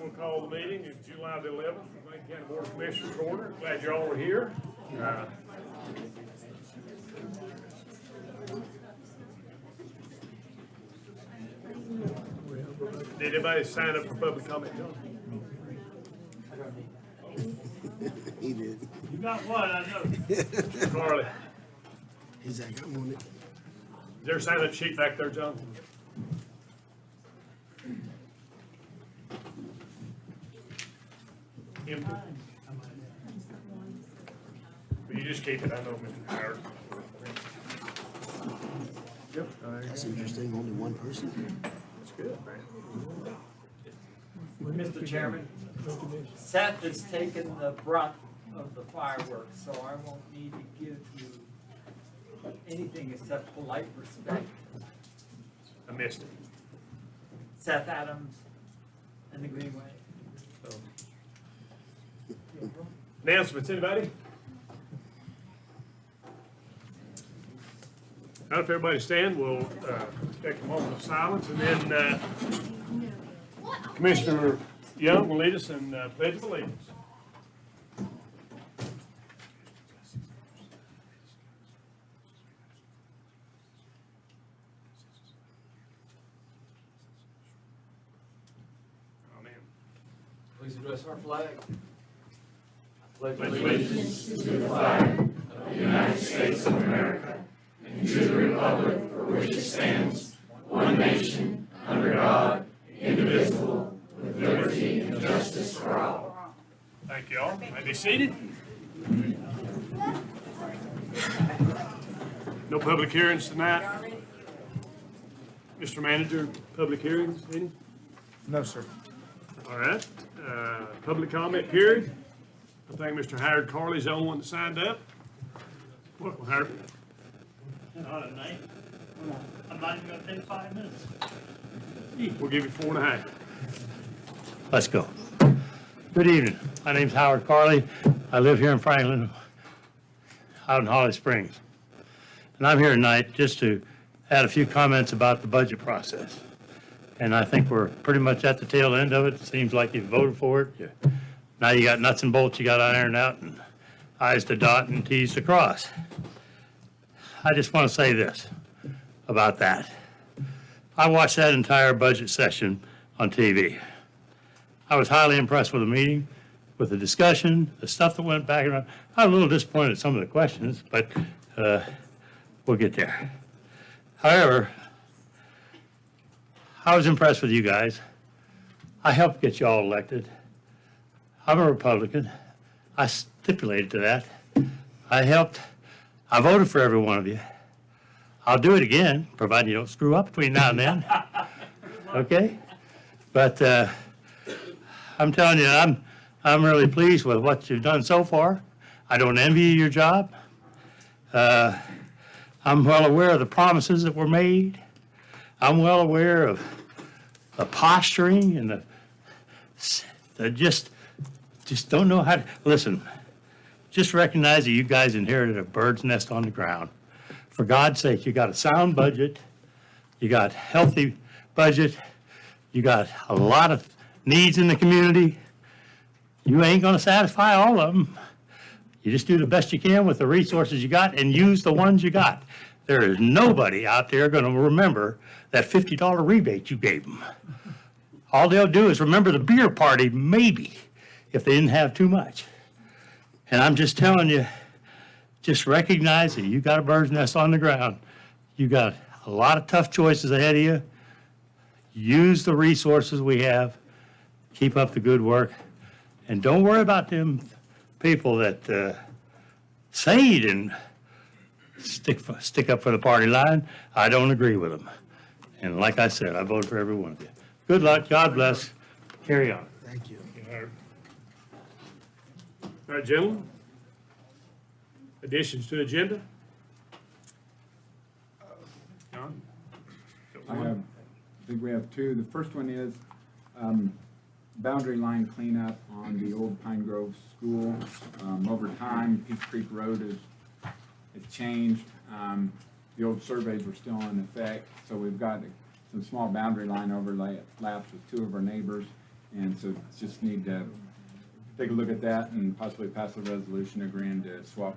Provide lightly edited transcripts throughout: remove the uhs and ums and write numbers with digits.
We'll call the meeting. It's July the 11th, Macon County Board of Commissioners order. Glad you all are here. Did anybody sign up for public comment, John? He did. You got one, I know. Carly, He's like, I want it. is there a sign-up sheet back there, John? Empty. But you just keep it, I know, Mr. Howard. Yep. That's interesting. Only one person. That's good, man. Mr. Chairman, Seth has taken the brunt of the fireworks, so I won't need to give you anything except polite respect. I missed it. Seth Adams and the Greenway. So. Announcements, anybody? Now, if everybody stand, we'll take a moment of silence, and then Commissioner Young will lead us in Pledge of Allegiance. Amen. Please address our flag. Pledge allegiance to the flag of the United States of America and to the republic for which it stands, one nation, under God, indivisible, with liberty and justice for all. Thank you all. May be seated. No public hearings tonight. Mr. Manager, public hearings, any? No, sir. All right, public comment period. I think Mr. Howard Carley's the only one that signed up. Welcome, Howard. Not at night. I'm not even gonna take 5 minutes. We'll give you 4.5. Let's go. Good evening. My name's Howard Carley. I live here in Franklin, out in Holly Springs. And I'm here tonight just to add a few comments about the budget process. And I think we're pretty much at the tail end of it. It seems like you voted for it. Now you got nuts and bolts you got ironed out and I's to dot and T's to cross. I just want to say this about that. I watched that entire budget session on TV. I was highly impressed with the meeting, with the discussion, the stuff that went back and around. I'm a little disappointed at some of the questions, but we'll get there. However, I was impressed with you guys. I helped get you all elected. I'm a Republican. I stipulated to that. I voted for every one of you. I'll do it again, provided you don't screw up between now and then. Okay? But I'm telling you, I'm really pleased with what you've done so far. I don't envy your job. I'm well aware of the promises that were made. I'm well aware of the posturing and the just don't know how to, listen, just recognize that you guys inherited a bird's nest on the ground. For God's sake, you got a sound budget, you got healthy budget, you got a lot of needs in the community. You ain't gonna satisfy all of them. You just do the best you can with the resources you got and use the ones you got. There is nobody out there gonna remember that $50 rebate you gave them. All they'll do is remember the beer party, maybe, if they didn't have too much. And I'm just telling you, just recognize that you got a bird's nest on the ground. You got a lot of tough choices ahead of you. Use the resources we have. Keep up the good work. And don't worry about them people that say you didn't stick up for the party line. I don't agree with them. And like I said, I voted for every one of you. Good luck. God bless. Carry on. Thank you. All right, gentlemen. Additions to agenda? John? I think we have two. The first one is boundary line cleanup on the old Pine Grove School. Over time, Peach Creek Road has changed. The old surveys were still in effect, so we've got some small boundary line overlaps with two of our neighbors. And so just need to take a look at that and possibly pass a resolution agreeing to swap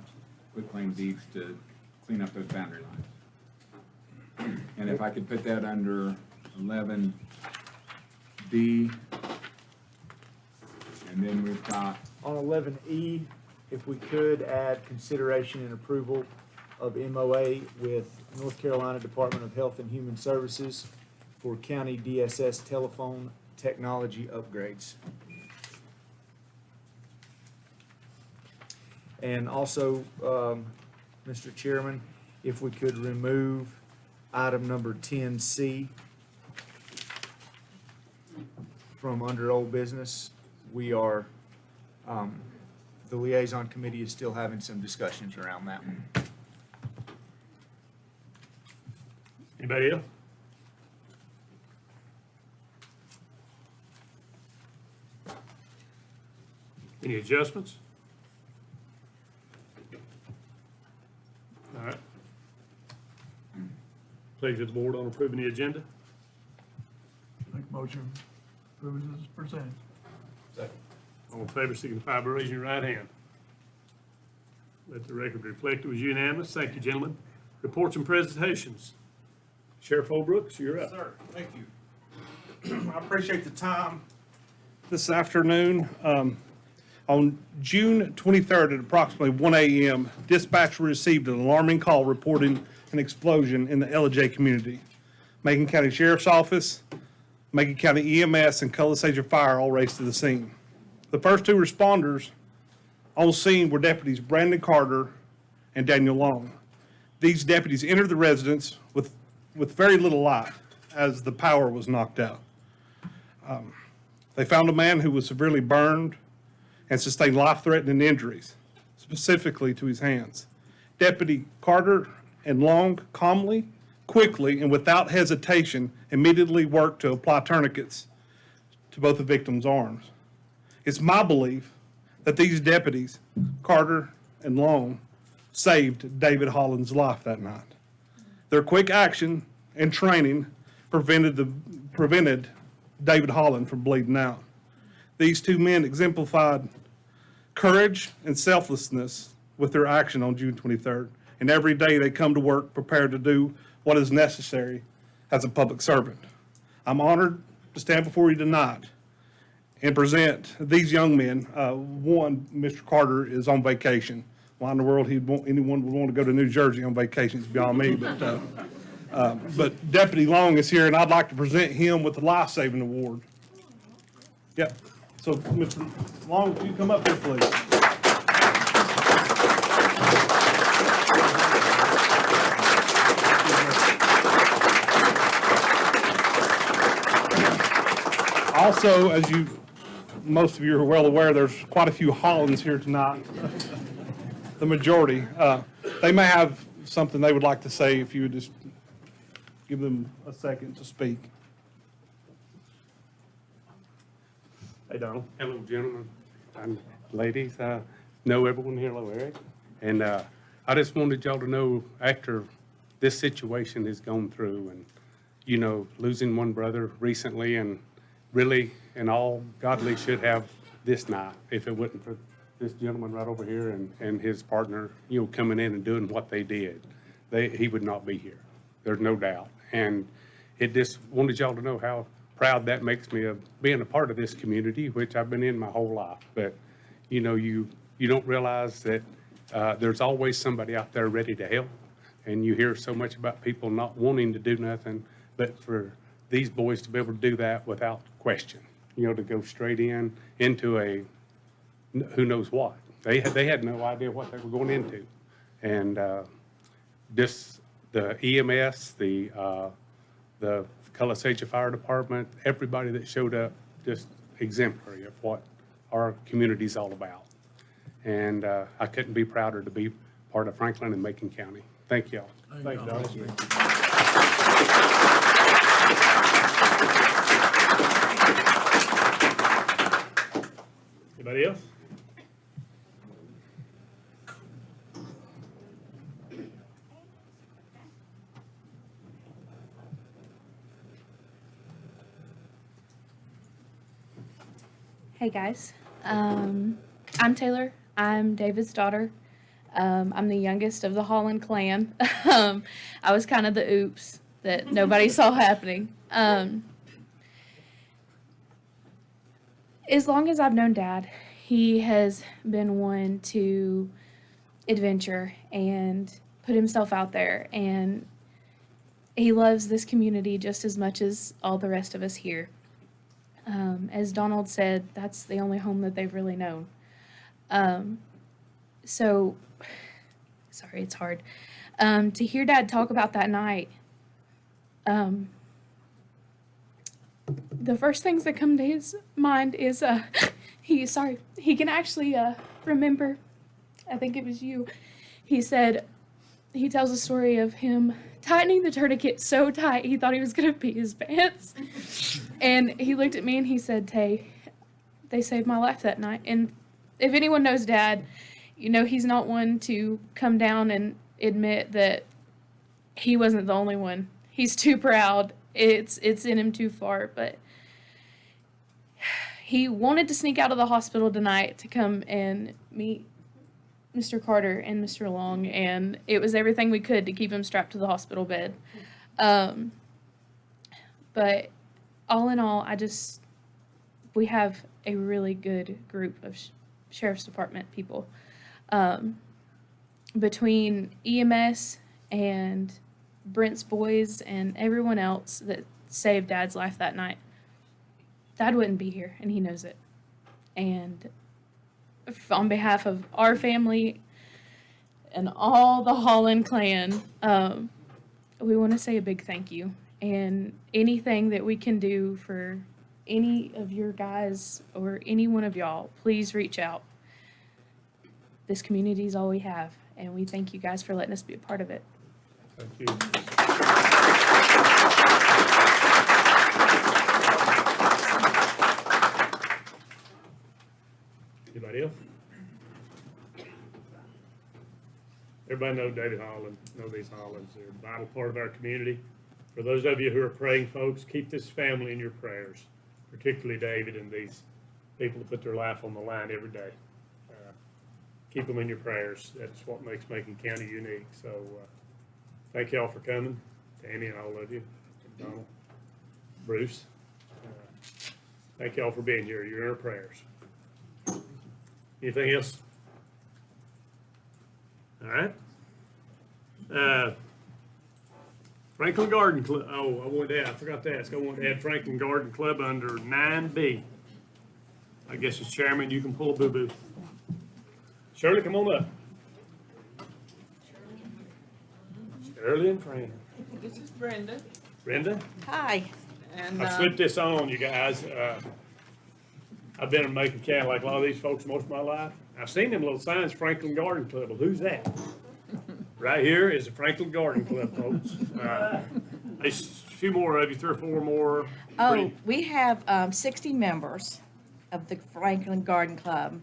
quitclaim deeds to clean up those boundary lines. And if I could put that under 11D, and then we've got, On 11E, if we could add consideration and approval of MOA with North Carolina Department of Health and Human Services for county DSS telephone technology upgrades. And also, Mr. Chairman, if we could remove item number 10C from under old business. We are, the liaison committee is still having some discussions around that one. Anybody else? Any adjustments? All right. Pleasure of the board on approving the agenda. Make a motion, approve it as presented. All in favor, signify by raising your right hand. Let the record reflect it was unanimous. Thank you, gentlemen. Reports and presentations. Sheriff Holbrooks, you're up. Sir, thank you. I appreciate the time this afternoon. On June 23rd at approximately 1 a.m., dispatch received an alarming call reporting an explosion in the Ellijay community. Macon County Sheriff's Office, Macon County EMS, and Cullis Agent Fire all raced to the scene. The first two responders on scene were deputies Brandon Carter and Daniel Long. These deputies entered the residence with very little light as the power was knocked out. They found a man who was severely burned and sustained life-threatening injuries, specifically to his hands. Deputy Carter and Long calmly, quickly, and without hesitation immediately worked to apply tourniquets to both the victim's arms. It's my belief that these deputies, Carter and Long, saved David Holland's life that night. Their quick action and training prevented David Holland from bleeding out. These two men exemplified courage and selflessness with their action on June 23rd. And every day they come to work prepared to do what is necessary as a public servant. I'm honored to stand before you tonight and present these young men. One, Mr. Carter is on vacation. Why in the world anyone would want to go to New Jersey on vacation is beyond me. But Deputy Long is here, and I'd like to present him with the Life-Saving Award. Yep. So, Mr. Long, if you come up here, please. Also, as most of you are well aware, there's quite a few Hollands here tonight. The majority. They may have something they would like to say if you would just give them a second to speak. Hey, Donald. Hello, gentlemen and ladies. I know everyone here. Hello, Eric. And I just wanted y'all to know, after this situation has gone through and, you know, losing one brother recently, and really, and all godly should have this night if it wasn't for this gentleman right over here and his partner, you know, coming in and doing what they did. He would not be here. There's no doubt. And it just wanted y'all to know how proud that makes me of being a part of this community, which I've been in my whole life. But, you know, you don't realize that there's always somebody out there ready to help. And you hear so much about people not wanting to do nothing, but for these boys to be able to do that without question, you know, to go straight into a who knows what. They had no idea what they were going into. And just the EMS, the Cullis Agent Fire Department, everybody that showed up, just exemplary of what our community's all about. And I couldn't be prouder to be part of Franklin and Macon County. Thank y'all. Thank you, Donald. Anybody else? Hey guys, I'm Taylor. I'm David's daughter. I'm the youngest of the Holland clan. I was kind of the oops that nobody saw happening. As long as I've known Dad, he has been one to adventure and put himself out there, and he loves this community just as much as all the rest of us here. As Donald said, that's the only home that they've really known. So, sorry, it's hard. To hear Dad talk about that night, the first things that come to his mind is he can actually remember, I think it was you. He said, he tells a story of him tightening the tourniquet so tight he thought he was going to pee his pants. And he looked at me and he said, Tay, they saved my life that night. And if anyone knows Dad, you know he's not one to come down and admit that he wasn't the only one. He's too proud. It's in him too far. But he wanted to sneak out of the hospital tonight to come and meet Mr. Carter and Mr. Long, and it was everything we could to keep him strapped to the hospital bed. But all in all, we have a really good group of Sheriff's Department people. Between EMS and Brent's boys and everyone else that saved Dad's life that night, Dad wouldn't be here, and he knows it. And on behalf of our family and all the Holland clan, we want to say a big thank you. And anything that we can do for any of your guys or any one of y'all, please reach out. This community is all we have, and we thank you guys for letting us be a part of it. Thank you. Anybody else? Everybody know David Holland, know these Hollands. They're a vital part of our community. For those of you who are praying folks, keep this family in your prayers, particularly David and these people that put their life on the line every day. Keep them in your prayers. That's what makes Macon County unique. So thank y'all for coming, Tammy and all of you, Donald, Bruce. Thank y'all for being here. You're in our prayers. Anything else? All right. Franklin Garden Club. Oh, I forgot to ask. I wanted to add Franklin Garden Club under 9B. I guess as chairman, you can pull a boo-boo. Shirley, come on up. Shirley and Fran. This is Brenda. Brenda? Hi. And I slipped this on you guys. I've been in Macon County like a lot of these folks most of my life. I've seen them little signs, Franklin Garden Club. Well, who's that? Right here is the Franklin Garden Club, folks. There's a few more of you, 3 or 4 more. oh, we have 60 members of the Franklin Garden Club.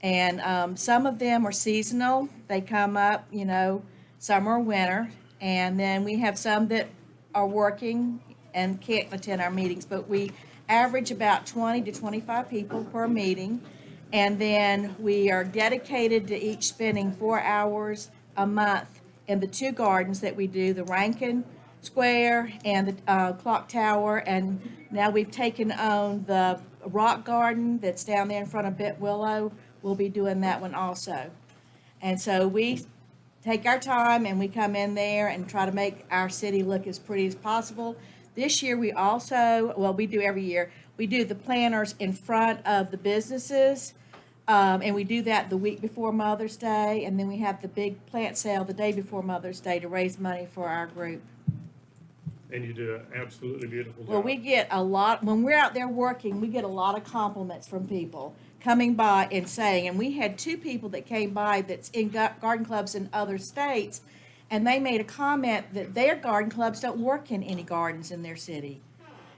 And some of them are seasonal. They come up, you know, summer or winter. And then we have some that are working and can't attend our meetings. But we average about 20 to 25 people per meeting. And then we are dedicated to each spending 4 hours a month in the 2 gardens that we do, the Rankin Square and the Clock Tower. And now we've taken on the Rock Garden that's down there in front of Bit Willow. We'll be doing that one also. And so we take our time and we come in there and try to make our city look as pretty as possible. This year we also, well, we do every year, we do the planters in front of the businesses. And we do that the week before Mother's Day. And then we have the big plant sale the day before Mother's Day to raise money for our group. And you do an absolutely beautiful job. Well, we get a lot, when we're out there working, we get a lot of compliments from people coming by and saying, and we had 2 people that came by that's in garden clubs in other states, and they made a comment that their garden clubs don't work in any gardens in their city.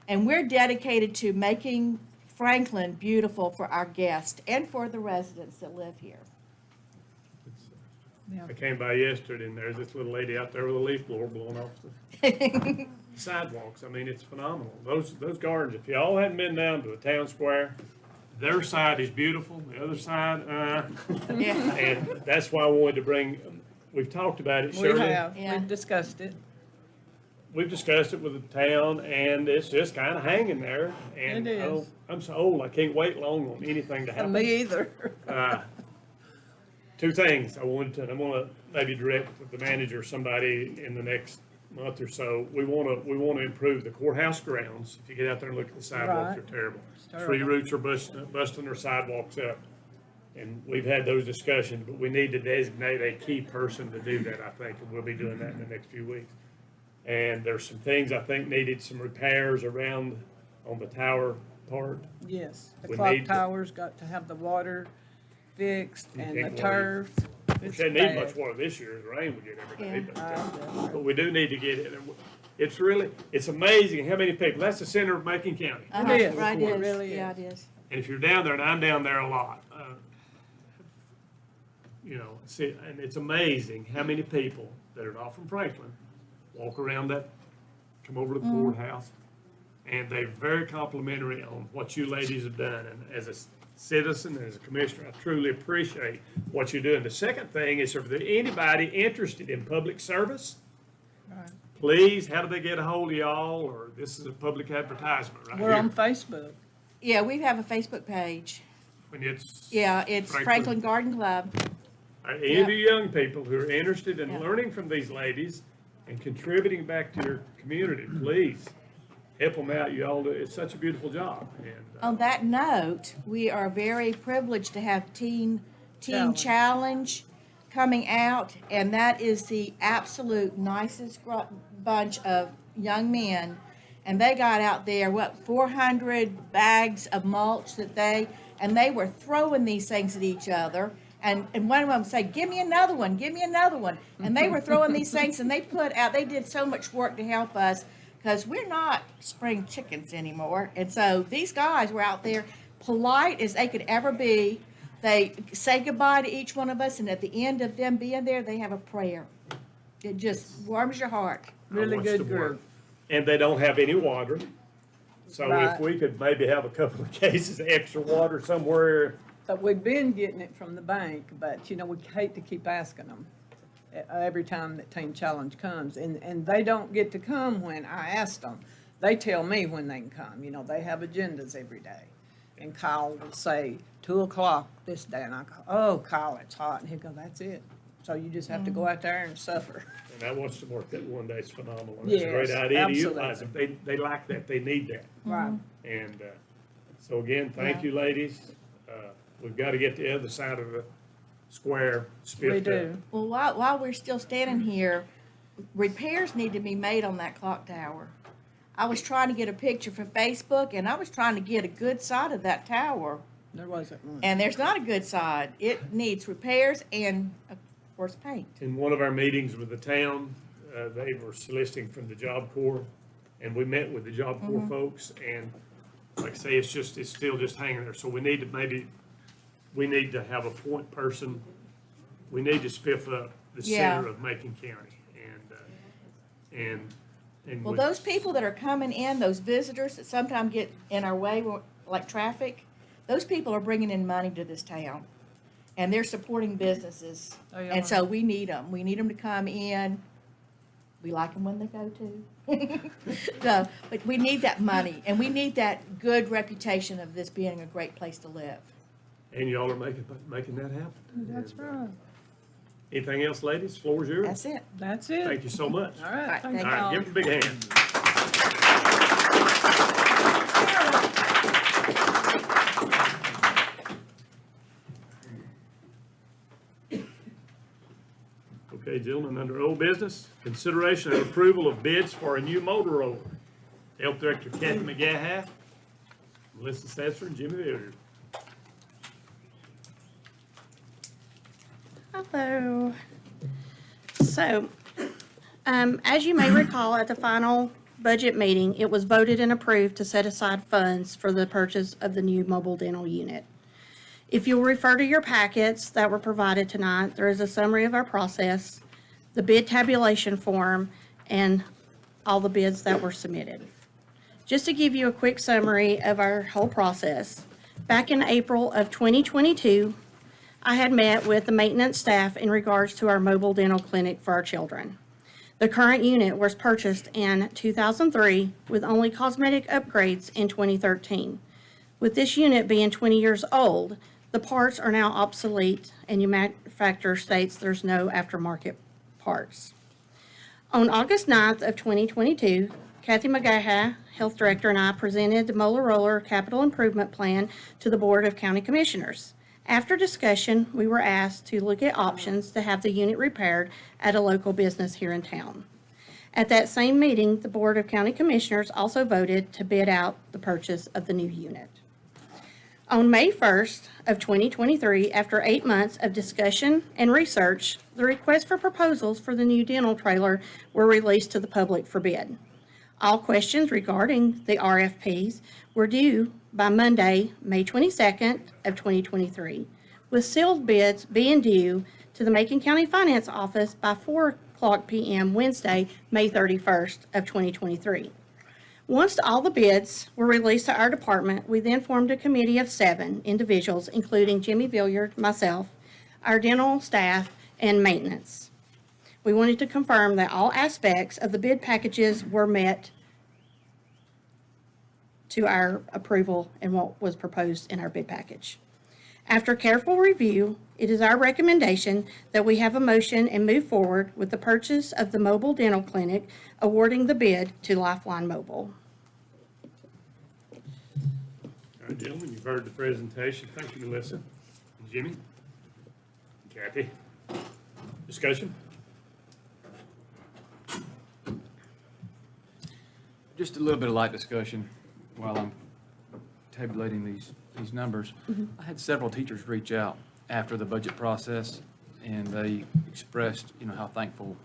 And we're dedicated to making Franklin beautiful for our guests and for the residents that live here. I came by yesterday and there's this little lady out there with a leaf blower blowing off the sidewalks. I mean, it's phenomenal. Those gardens, if y'all hadn't been down to the town square, their side is beautiful, the other side, Yeah. and that's why I wanted to bring, we've talked about it, Shirley. Yeah. We've discussed it. We've discussed it with the town, and it's just kind of hanging there. And It is. I'm so old, I can't wait long on anything to happen. Me either. Two things I want to maybe direct the manager or somebody in the next month or so. We want to improve the courthouse grounds. If you get out there and look at the sidewalks, Right. they're terrible. terrible. Tree roots are busting their sidewalks up. And we've had those discussions, but we need to designate a key person to do that, I think, and we'll be doing that in the next few weeks. And there's some things I think needed some repairs around on the tower part. Yes, the We clock need to- tower's got to have the water fixed and the can't wait. turf. We It's shouldn't need bad. much water this year, the rain we get every day, Yeah. but we do need to get it. It's amazing how many people, that's the center of Macon County. Uh-huh, is. right, It it is. really Yeah, is. it is. And if you're down there, and I'm down there a lot, see, and it's amazing how many people that are not from Franklin walk around that, come over to the courthouse, and they're very complimentary on what you ladies have done. And as a citizen, and as a commissioner, I truly appreciate what you're doing. The second thing is, if there's anybody interested in public service, please, how do they get a hold of y'all? Or this is a public advertisement right We're on here. Facebook. Yeah, we have a Facebook page. When it's. Yeah, it's Franklin Garden Club. Any of you young people who are interested in Yeah. learning from these ladies and contributing back to your community, please help them out. You all do, it's such a beautiful job. And, On that note, we are very privileged to have Teen Challenge coming out, and that is the absolute nicest bunch of young men. And they got out there, 400 bags of mulch and they were throwing these things at each other. And one of them said, give me another one, give me another one. And they were throwing these things, and they did so much work to help us, because we're not spring chickens anymore. And so these guys were out there, polite as they could ever be. They say goodbye to each one of us, and at the end of them being there, they have a prayer. It just warms your heart. I Really watched good them work. group. And they don't have any water. So if Right. we could maybe have a couple of cases of extra water somewhere. But we've been getting it from the bank, but we hate to keep asking them every time that Teen Challenge comes. And they don't get to come when I ask them. They tell me when they can come. They have agendas every day. And Kyle will say, 2:00 this day, and I go, oh, Kyle, it's hot. And he'll go, that's it. So you just have to go out there and suffer. And I watched them work that one day. It's phenomenal. And it's a great Yes, idea to utilize them. absolutely. They like that. They need that. Right. And so again, thank you, ladies. We've got to get the other side of the square spiffed We up. do. Well, while we're still standing here, repairs need to be made on that clock tower. I was trying to get a picture for Facebook, and I was trying to get a good side of that tower, There wasn't one. and there's not a good side. It needs repairs and, of course, paint. In one of our meetings with the town, they were soliciting from the Job Corps, and we met with the Job Corps folks, and like I say, it's still just hanging there. So we need to have a point person. We need to spiff up the Yeah. center of Macon County, and Well, with- those people that are coming in, those visitors that sometimes get in our way, like traffic, those people are bringing in money to this town, and they're supporting businesses. They And are. so we need them. We need them to come in. We like them when they go too. So, but we need that money, and we need that good reputation of this being a great place to live. And y'all are making that happen. That's And, right. Anything else, ladies? Floor is yours. That's it. That's it. Thank you so much. All All right, right, thank thank All you right, all. give them a big hand. Okay, gentlemen, under old business, consideration and approval of bids for a new motor roller. Health Director Kathy McGaha, Melissa Stetzer, and Jimmy Villiard. Hello. So, as you may recall, at the final budget meeting, it was voted and approved to set aside funds for the purchase of the new mobile dental unit. If you'll refer to your packets that were provided tonight, there is a summary of our process, the bid tabulation form, and all the bids that were submitted. Just to give you a quick summary of our whole process, Back in April of 2022, I had met with the maintenance staff in regards to our mobile dental clinic for our children. The current unit was purchased in 2003 with only cosmetic upgrades in 2013. With this unit being 20 years old, the parts are now obsolete and your manufacturer states there's no aftermarket parts. On August 9th of 2022, Kathy McGaha, Health Director, and I presented the Molar Roller Capital Improvement Plan to the Board of County Commissioners. After discussion, we were asked to look at options to have the unit repaired at a local business here in town. At that same meeting, the Board of County Commissioners also voted to bid out the purchase of the new unit. On May 1st of 2023, after 8 months of discussion and research, the request for proposals for the new dental trailer were released to the public for bid. All questions regarding the RFPs were due by Monday, May 22nd of 2023, with sealed bids being due to the Macon County Finance Office by 4:00 p.m. Wednesday, May 31st of 2023. Once all the bids were released to our department, we then formed a committee of 7 individuals, including Jimmy Villiard, myself, our dental staff, and maintenance. We wanted to confirm that all aspects of the bid packages were met to our approval and what was proposed in our bid package. After careful review, it is our recommendation that we have a motion and move forward with the purchase of the mobile dental clinic, awarding the bid to Lifeline Mobile. All right, gentlemen, you've heard the presentation. Thank you, Melissa. Jimmy? Kathy? Discussion? Just a little bit of light discussion while I'm tabulating these numbers. I had several teachers reach out after the budget process, and they expressed, how thankful,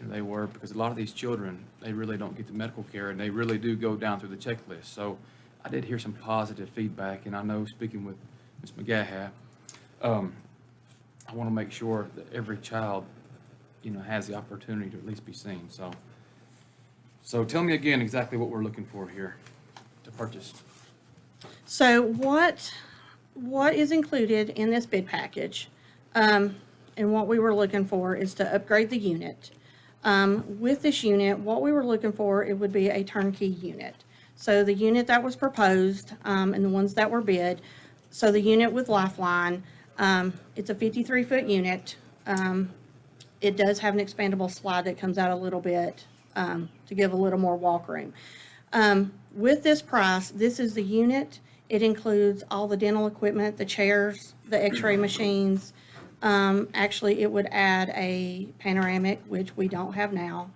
they were, because a lot of these children, they really don't get the medical care, and they really do go down through the checklist. So I did hear some positive feedback, and I know, speaking with Ms. McGaha, I want to make sure that every child, has the opportunity to at least be seen. So tell me again exactly what we're looking for here to purchase. So what is included in this bid package, and what we were looking for is to upgrade the unit. With this unit, what we were looking for, it would be a turnkey unit. So the unit that was proposed, and the ones that were bid, so the unit with Lifeline, it's a 53-foot unit. It does have an expandable slide that comes out a little bit, to give a little more walk room. With this price, this is the unit. It includes all the dental equipment, the chairs, the x-ray machines. Actually, it would add a panoramic, which we don't have now,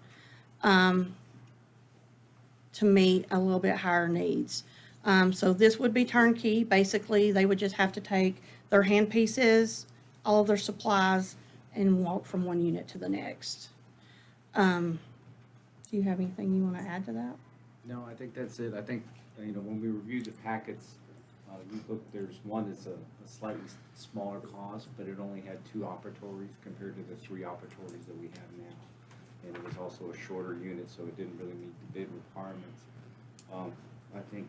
to meet a little bit higher needs. So this would be turnkey. Basically, they would just have to take their hand pieces, all of their supplies, and walk from one unit to the next. Do you have anything you want to add to that? No, I think that's it. I think, when we reviewed the packets, we looked, there's one that's a slightly smaller cost, but it only had 2 operatories compared to the 3 operatories that we have now. And it was also a shorter unit, so it didn't really meet the bid requirements. I think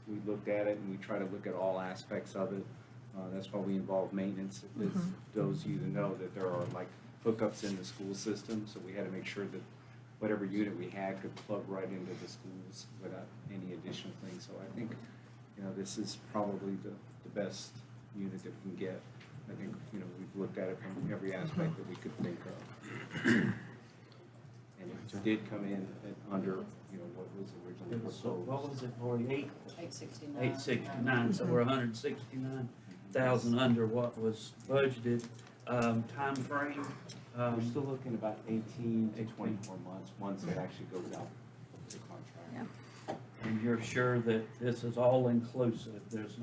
we looked at it and we try to look at all aspects of it. That's why we involve maintenance. It's those of you to know that there are like hookups in the school system, so we had to make sure that whatever unit we had could plug right into the schools without any additional things. So I think, this is probably the best unit that we can get. I think, we've looked at it from every aspect that we could think of. And it did come in at under, what was originally proposed. What was it, 48? 869. 869, so we're 169,000 under what was budgeted. Time frame? We're still looking about 18 to 24 months once it actually goes out to the contract. Yeah. And you're sure that this is all inclusive? There's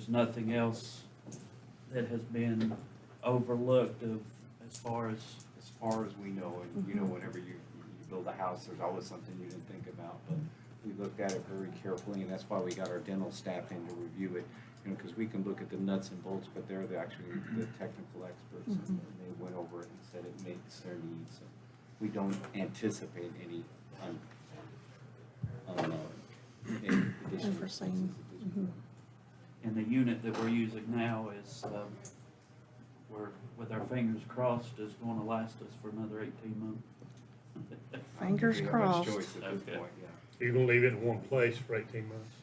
nothing else that has been overlooked as far as we know, and whenever you build a house, there's always something you didn't think about, but we looked at it very carefully, and that's why we got our dental staff in to review it, because we can look at the nuts and bolts, but they're actually the technical experts, and they went over it and said it meets their needs. So we don't anticipate any additional Unforeseen. And the unit that we're using now is, we're, with our fingers crossed, is gonna last us for another 18 months. Fingers We have much crossed. choice at this Okay. point, yeah. You're gonna leave it in one place for 18 months?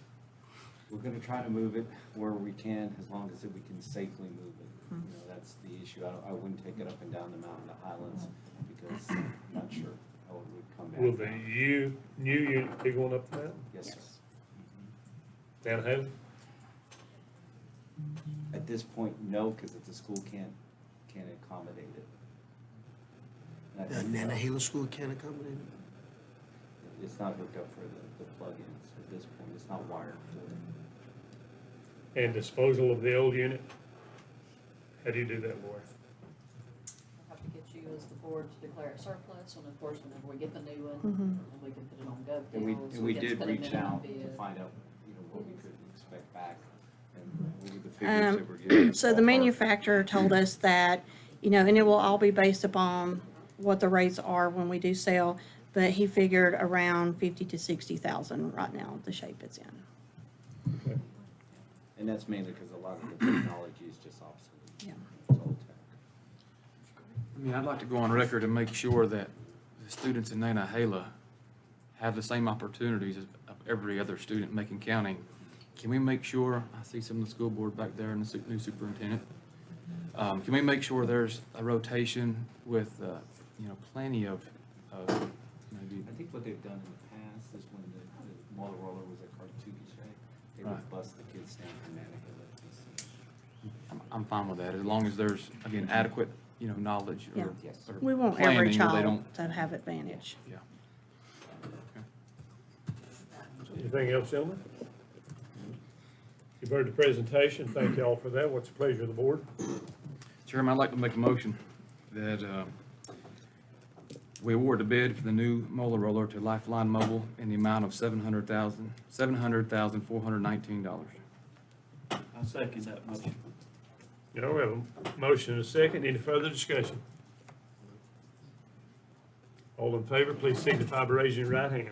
We're gonna try to move it where we can, as long as we can safely move it. You know, that's the issue. I wouldn't take it up and down the mountain to Highlands, because I'm not sure how it would come back. Will the new unit be going up the mountain? Yes, sir. Down Haley? At this point, no, because if the school can't accommodate it. And I think, Nantahala School can't accommodate it? it's not hooked up for the plug-ins at this point. It's not wired for it. And disposal of the old unit? How do you do that, Laura? I'll have to get you as the board to declare it surplus, and of course, whenever we get the new one, Mhm. then we can put it on And we, GovDeals. and we can did put a reach minimum out to bid. find out, what we could expect back, and what were the figures that were given. So the manufacturer told us that, and it will all be based upon what the rates are when we do sell, but he figured around 50 to 60,000 right now, the shape it's in. And that's mainly because a lot of the technology is just obsolete. Yeah. It's old tech. I mean, I'd like to go on record and make sure that the students in Nantahala have the same opportunities as of every other student in Macon County. Can we make sure, I see some of the school board back there and the new superintendent. Can we make sure there's a rotation with, plenty of maybe, I think what they've done in the past is when the motor roller was at Cartoogies, right? They would Right. bus the kids down from Nantahala. I'm fine with that, as long as there's, again, adequate, knowledge Yeah. or. Yes. or We want planning every where they child don't- to have advantage. Yeah. Anything else, gentlemen? You've heard the presentation. Thank you all for that. What's the pleasure of the board? Chairman, I'd like to make a motion that we award the bid for the new molar roller to Lifeline Mobile in the amount of $700,419. I second that motion. We have a motion and a second. Any further discussion? All in favor, please signify by raising your right hand.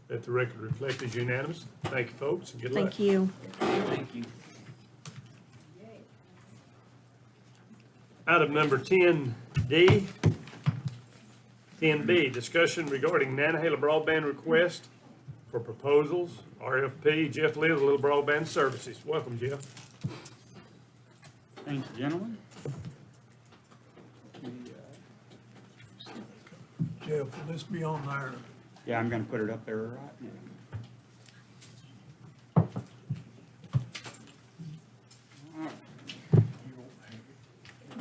Let the record reflect as unanimous. Thank you, folks, and good luck. Thank you. Thank you. Item number 10D. 10B, discussion regarding Nantahala broadband request for proposals, RFP. Jeff Lives, Little Broadband Services. Welcome, Jeff. Thank you, gentlemen. Jeff, will this be on there? Yeah, I'm gonna put it up there right now.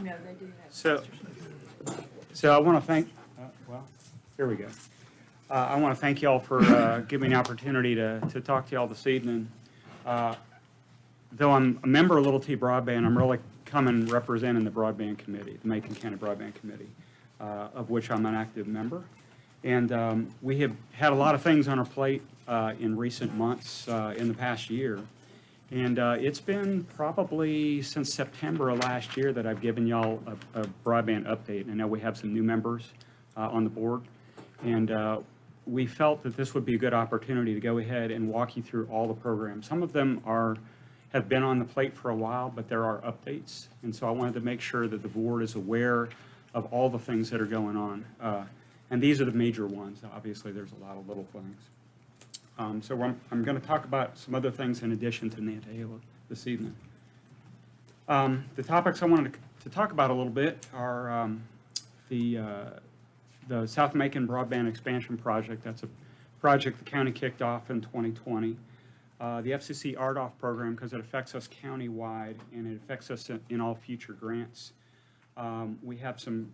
No, they do have. So I want to thank, here we go. I want to thank y'all for giving me the opportunity to talk to y'all this evening. Though I'm a member of Little T Broadband, I'm really coming representing the Broadband Committee, the Macon County Broadband Committee, of which I'm an active member. And we have had a lot of things on our plate in recent months, in the past year. And it's been probably since September of last year that I've given y'all a broadband update. And I know we have some new members on the board. And we felt that this would be a good opportunity to go ahead and walk you through all the programs. Some of them have been on the plate for a while, but there are updates. And so I wanted to make sure that the board is aware of all the things that are going on. And these are the major ones. Obviously, there's a lot of little things. So I'm going to talk about some other things in addition to Nantahala this evening. The topics I wanted to talk about a little bit are the South Macon Broadband Expansion Project. That's a project the county kicked off in 2020. The FCC RDOF program, because it affects us countywide and it affects us in all future grants. We have some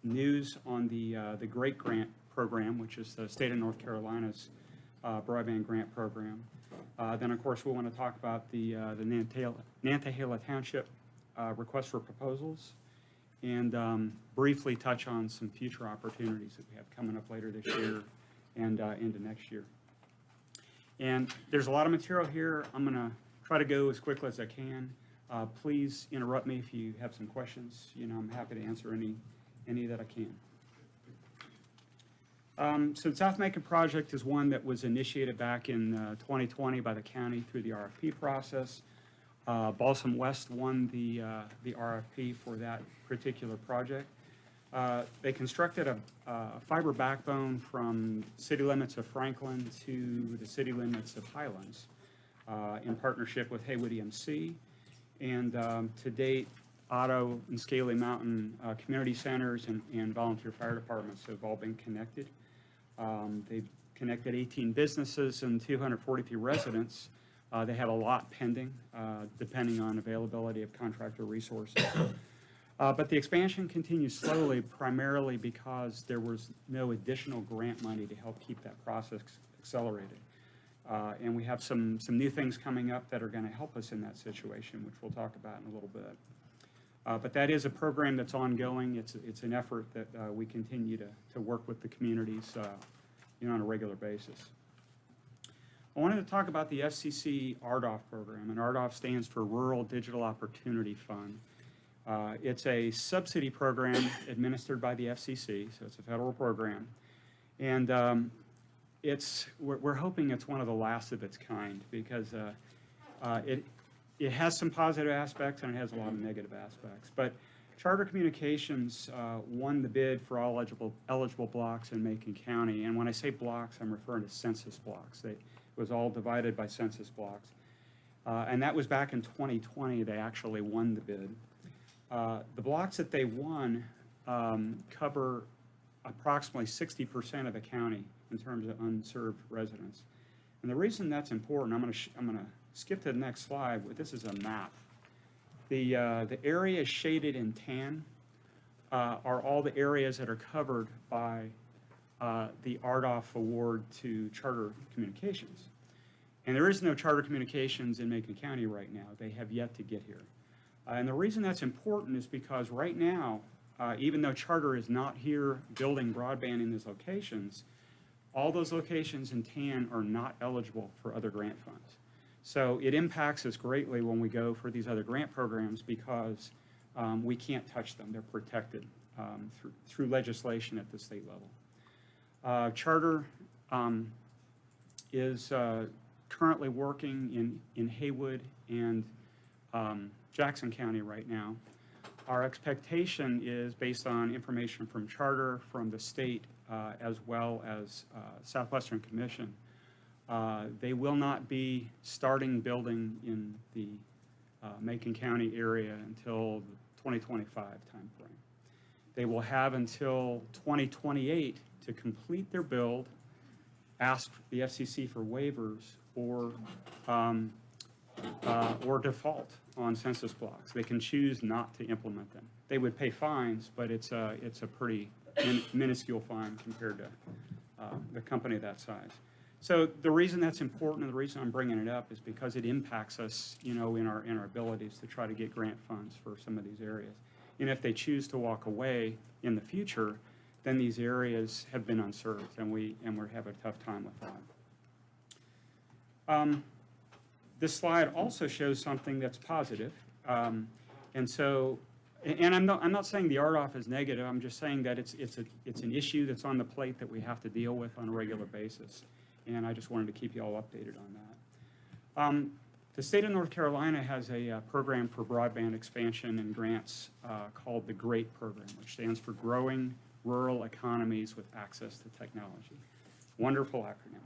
news on the GREAT grant program, which is the state of North Carolina's broadband grant program. Then, of course, we want to talk about the Nantahala Township request for proposals and briefly touch on some future opportunities that we have coming up later this year and into next year. And there's a lot of material here. I'm going to try to go as quickly as I can. Please interrupt me if you have some questions. I'm happy to answer any that I can. So the South Macon project is one that was initiated back in 2020 by the county through the RFP process. Balsam West won the RFP for that particular project. They constructed a fiber backbone from city limits of Franklin to the city limits of Highlands in partnership with Haywood EMC. And to date, Otto and Scaly Mountain community centers and volunteer fire departments have all been connected. They've connected 18 businesses and 243 residents. They have a lot pending, depending on availability of contractor resources. But the expansion continues slowly, primarily because there was no additional grant money to help keep that process accelerated. And we have some new things coming up that are going to help us in that situation, which we'll talk about in a little bit. But that is a program that's ongoing. It's an effort that we continue to work with the communities on a regular basis. I wanted to talk about the FCC RDOF program, and RDOF stands for Rural Digital Opportunity Fund. It's a subsidy program administered by the FCC, so it's a federal program. And we're hoping it's one of the last of its kind because it has some positive aspects and it has a lot of negative aspects. But Charter Communications won the bid for all eligible blocks in Macon County. And when I say blocks, I'm referring to census blocks. It was all divided by census blocks. And that was back in 2020, they actually won the bid. The blocks that they won cover approximately 60% of the county in terms of unserved residents. And the reason that's important, I'm going to skip to the next slide. This is a map. The areas shaded in tan are all the areas that are covered by the RDOF award to Charter Communications. And there is no Charter Communications in Macon County right now. They have yet to get here. And the reason that's important is because right now, even though Charter is not here building broadband in these locations, all those locations in tan are not eligible for other grant funds. So it impacts us greatly when we go for these other grant programs because we can't touch them. They're protected through legislation at the state level. Charter is currently working in Haywood and Jackson County right now. Our expectation is based on information from Charter, from the state, as well as Southwestern Commission. They will not be starting building in the Macon County area until the 2025 timeframe. They will have until 2028 to complete their build, ask the FCC for waivers, or default on census blocks. They can choose not to implement them. They would pay fines, but it's a pretty minuscule fine compared to the company that size. So the reason that's important and the reason I'm bringing it up is because it impacts us, in our abilities to try to get grant funds for some of these areas. And if they choose to walk away in the future, then these areas have been unserved, and we're having a tough time with that. This slide also shows something that's positive. And I'm not saying the RDOF is negative. I'm just saying that it's an issue that's on the plate that we have to deal with on a regular basis. And I just wanted to keep you all updated on that. The state of North Carolina has a program for broadband expansion and grants called the GREAT program, which stands for Growing Rural Economies with Access to Technology. Wonderful acronym.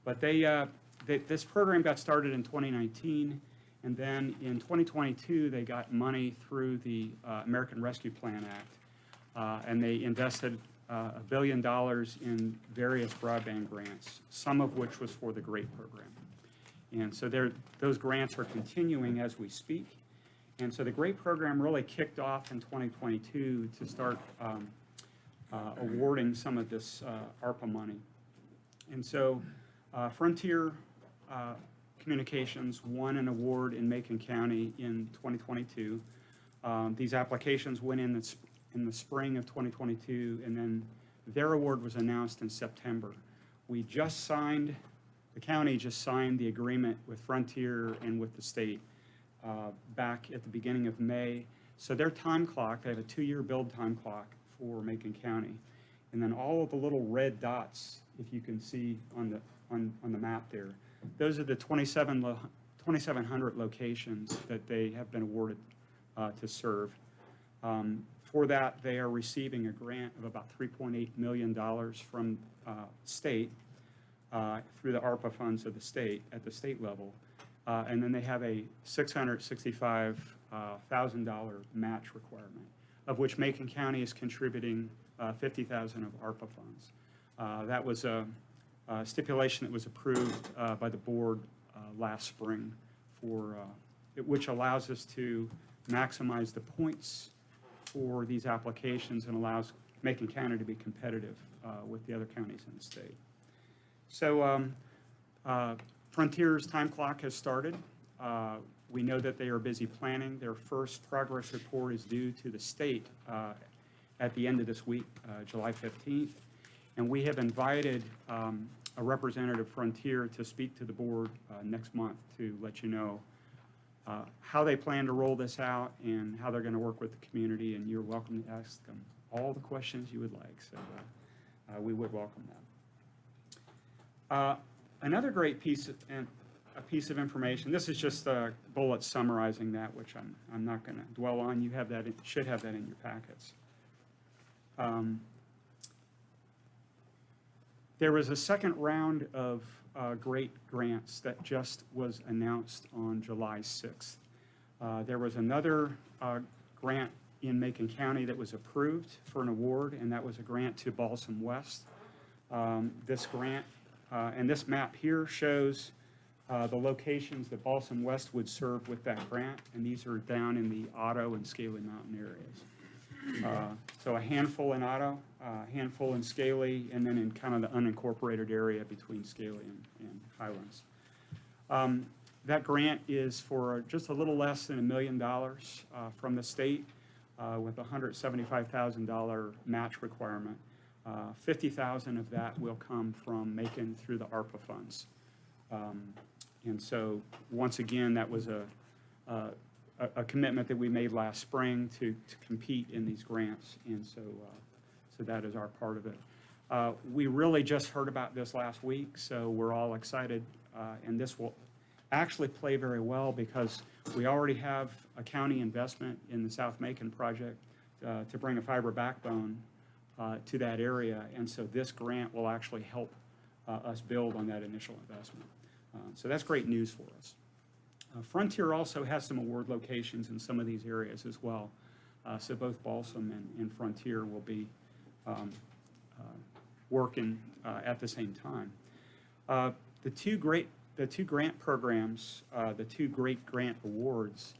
But this program got started in 2019, and then in 2022 they got money through the American Rescue Plan Act, and they invested $1 billion in various broadband grants, some of which was for the GREAT program. And so those grants are continuing as we speak. And so the GREAT program really kicked off in 2022 to start awarding some of this ARPA money. And so Frontier Communications won an award in Macon County in 2022. These applications went in the spring of 2022, and then their award was announced in September. The county just signed the agreement with Frontier and with the state back at the beginning of May. So their time clock, they have a 2-year build time clock for Macon County. And then all of the little red dots, if you can see on the map there, those are the 2,700 locations that they have been awarded to serve. For that, they are receiving a grant of about $3.8 million from state through the ARPA funds of the state at the state level. And then they have a $665,000 match requirement, of which Macon County is contributing $50,000 of ARPA funds. That was a stipulation that was approved by the board last spring which allows us to maximize the points for these applications and allows Macon County to be competitive with the other counties in the state. So Frontier's time clock has started. We know that they are busy planning. Their first progress report is due to the state at the end of this week, July 15th. And we have invited a representative Frontier to speak to the board next month to let you know how they plan to roll this out and how they're going to work with the community. And you're welcome to ask them all the questions you would like. So we would welcome that. Another great piece of information. This is just a bullet summarizing that, which I'm not going to dwell on. You have that. Should have that in your packets. There was a second round of great grants that just was announced on July 6th. There was another grant in Macon County that was approved for an award, and that was a grant to Balsam West. This grant and this map here shows the locations that Balsam West would serve with that grant, and these are down in the Otto and Scaly Mountain areas. So a handful in Otto, a handful in Scaly, and then in kind of the unincorporated area between Scaly and Highlands. That grant is for just a little less than $1 million from the state with a $175,000 match requirement. $50,000 of that will come from Macon through the ARPA funds. And so, once again, that was a commitment that we made last spring to compete in these grants, and so that is our part of it. We really just heard about this last week, so we're all excited, and this will actually play very well because we already have a county investment in the South Macon project to bring a fiber backbone to that area, and so this grant will actually help us build on that initial investment. So that's great news for us. Frontier also has some award locations in some of these areas as well. So both Balsam and Frontier will be working at the same time. The two grant programs, the two great grant awards,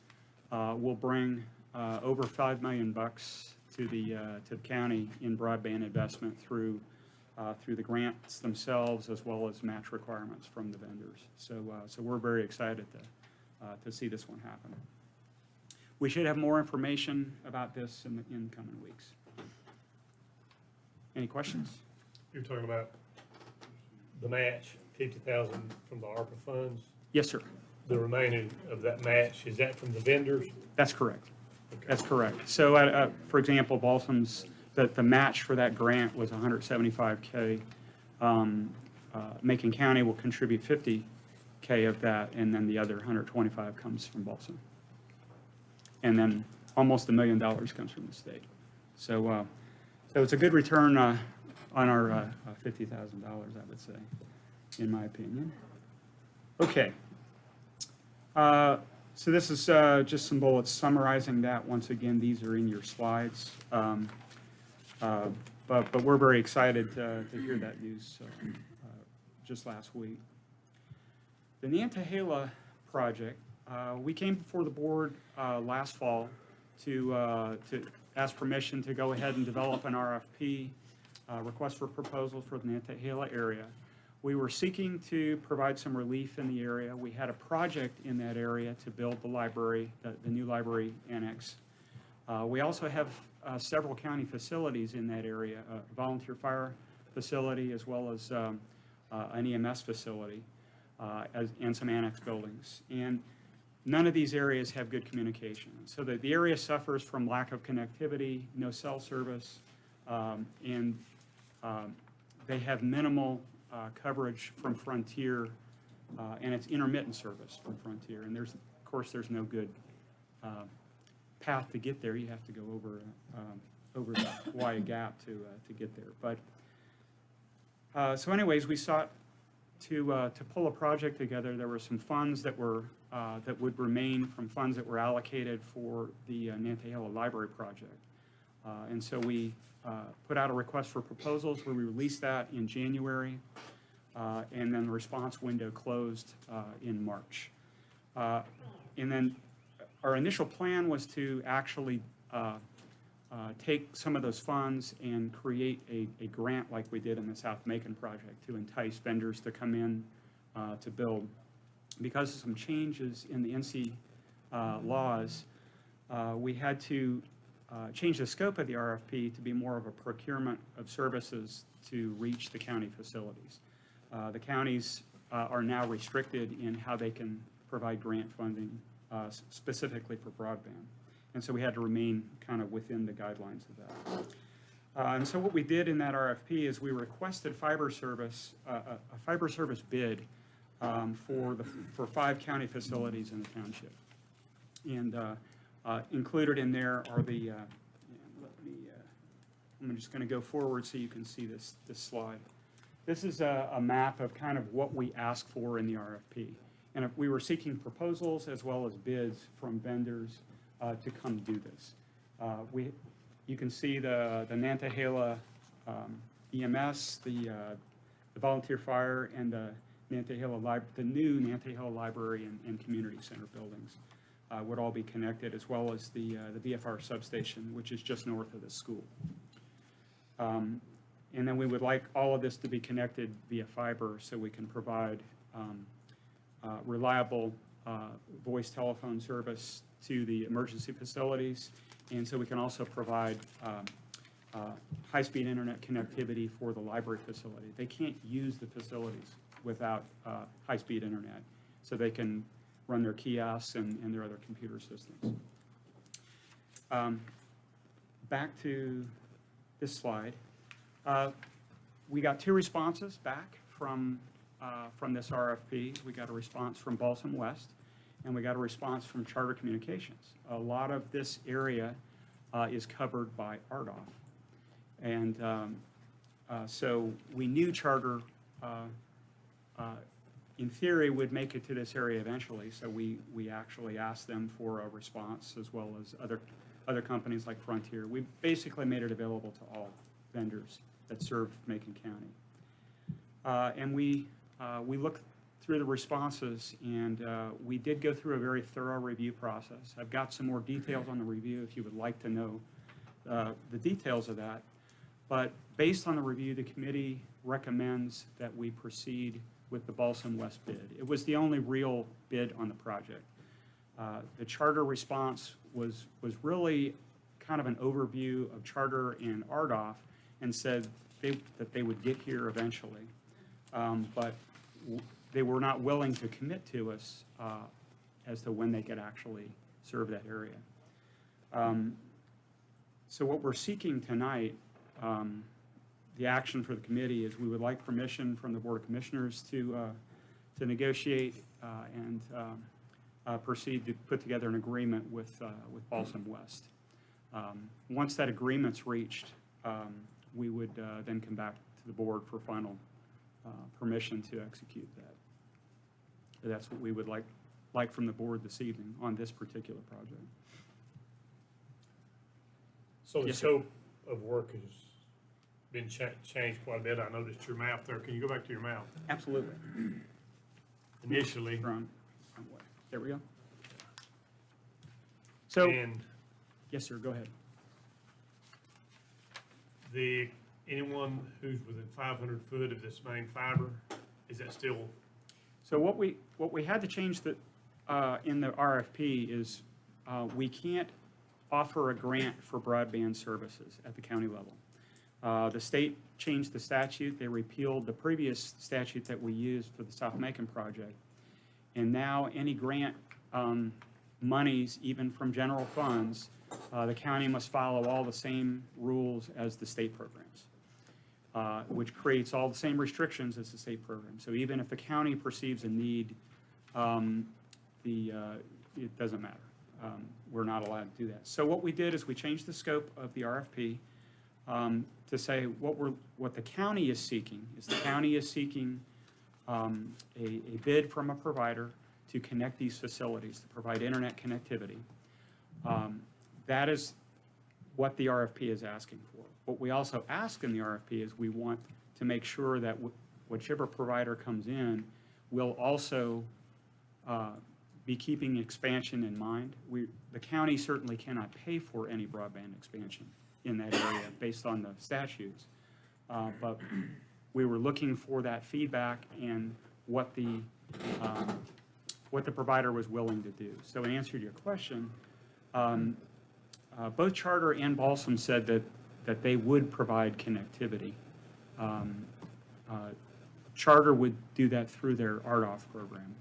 will bring over $5 million to the county in broadband investment through the grants themselves as well as match requirements from the vendors. So we're very excited to see this one happen. We should have more information about this in the coming weeks. Any questions? You're talking about the match, 50,000 from the ARPA funds? Yes, sir. The remaining of that match, is that from the vendors? That's correct. Okay. That's correct. So, for example, Balsam's, the match for that grant was $175K. Macon County will contribute $50K of that, and then the other $125 comes from Balsam. And then almost $1 million comes from the state. So, so it's a good return on our $50,000, I would say, in my opinion. Okay. So this is just some bullets summarizing that. Once again, these are in your slides. But we're very excited to hear that news just last week. The Nantahala project, we came before the board last fall to ask permission to go ahead and develop an RFP, request for proposal for the Nantahala area. We were seeking to provide some relief in the area. We had a project in that area to build the library, the new library annex. We also have several county facilities in that area, a volunteer fire facility as well as an EMS facility and some annex buildings. And none of these areas have good communication. So the area suffers from lack of connectivity, no cell service, and They have minimal coverage from Frontier, and it's intermittent service from Frontier. And of course, there's no good path to get there. You have to go over the Hawaii Gap to get there. But so anyways, we sought to pull a project together. There were some funds that would remain from funds that were allocated for the Nantahala Library project. And so we put out a request for proposals where we released that in January, and then the response window closed in March. And then our initial plan was to actually take some of those funds and create a grant like we did in the South Macon project to entice vendors to come in to build. Because of some changes in the NC laws, we had to change the scope of the RFP to be more of a procurement of services to reach the county facilities. The counties are now restricted in how they can provide grant funding specifically for broadband. And so we had to remain kind of within the guidelines of that. And so what we did in that RFP is we requested fiber service, a fiber service bid for 5 county facilities in the township. And included in there are the, I'm just going to go forward so you can see this slide. This is a map of kind of what we asked for in the RFP. And if we were seeking proposals as well as bids from vendors to come do this. You can see the Nantahala EMS, the volunteer fire, and the new Nantahala Library and Community Center buildings would all be connected, as well as the VFR substation, which is just north of the school. And then we would like all of this to be connected via fiber so we can provide reliable voice telephone service to the emergency facilities, and so we can also provide high-speed internet connectivity for the library facility. They can't use the facilities without high-speed internet, so they can run their kiosks and their other computer systems. Back to this slide. We got 2 responses back from this RFP. We got a response from Balsam West, and we got a response from Charter Communications. A lot of this area is covered by RDOF. And so we knew Charter, in theory, would make it to this area eventually, so we actually asked them for a response, as well as other companies like Frontier. We basically made it available to all vendors that serve Macon County. And we looked through the responses, and we did go through a very thorough review process. I've got some more details on the review if you would like to know the details of that. But based on the review, the committee recommends that we proceed with the Balsam West bid. It was the only real bid on the project. The Charter response was really kind of an overview of Charter and RDOF, and said that they would get here eventually. But they were not willing to commit to us as to when they could actually serve that area. So what we're seeking tonight, the action for the committee, is we would like permission from the Board of Commissioners to negotiate and proceed to put together an agreement with Balsam West. Once that agreement's reached, we would then come back to the board for final permission to execute that. So that's what we would like from the board this evening on this particular project. So the Yes, sir. scope of work has been changed quite a bit. I noticed your map there. Can you go back to your map? Absolutely. Initially. There we go. So, And yes, sir, go ahead. anyone who's within 500 foot of this main fiber, is that still? So what we had to change in the RFP is we can't offer a grant for broadband services at the county level. The state changed the statute. They repealed the previous statute that we used for the South Macon project. And now any grant monies, even from general funds, the county must follow all the same rules as the state programs. which creates all the same restrictions as the state program. So even if the county perceives a need, it doesn't matter. We're not allowed to do that. So what we did is we changed the scope of the RFP to say what the county is seeking is the county is seeking a bid from a provider to connect these facilities, to provide internet connectivity. That is what the RFP is asking for. What we also ask in the RFP is we want to make sure that whichever provider comes in will also be keeping expansion in mind. The county certainly cannot pay for any broadband expansion in that area based on the statutes. But we were looking for that feedback and what the provider was willing to do. So in answer to your question, both Charter and Balsam said that they would provide connectivity. Charter would do that through their RDOF program.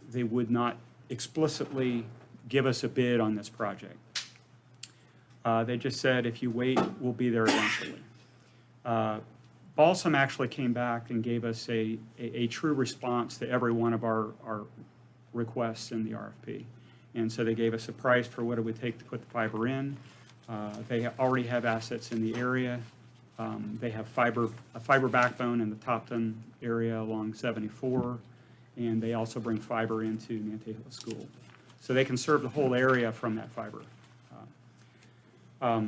They would not explicitly give us a bid on this project. They just said, if you wait, we'll be there eventually. Balsam actually came back and gave us a true response to every one of our requests in the RFP. And so they gave us a price for what it would take to put the fiber in. They already have assets in the area. They have a fiber backbone in the Topton area along 74, and they also bring fiber into Nantahala School. So they can serve the whole area from that fiber.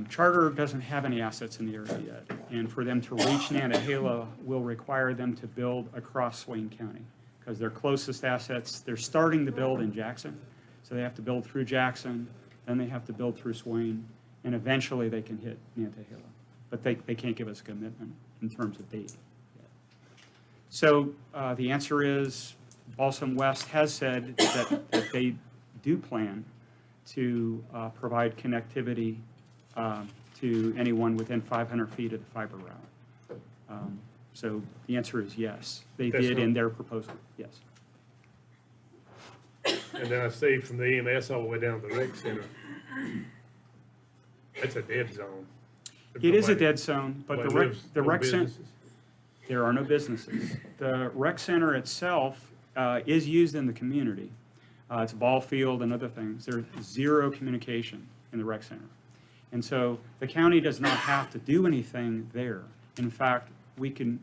Charter doesn't have any assets in the area yet, and for them to reach Nantahala will require them to build across Swain County, because their closest assets, they're starting to build in Jackson, so they have to build through Jackson, then they have to build through Swain, and eventually they can hit Nantahala. But they can't give us a commitment in terms of date yet. So the answer is Balsam West has said that they do plan to provide connectivity to anyone within 500 feet of the fiber route. So the answer is yes. They did in their proposal, yes. And then I see from the EMS all the way down to the rec center, it's a dead zone. It is a dead zone, but the rec center, there are no businesses. The rec center itself is used in the community. It's a ball field and other things. There's zero communication in the rec center. And so the county does not have to do anything there. In fact, we can,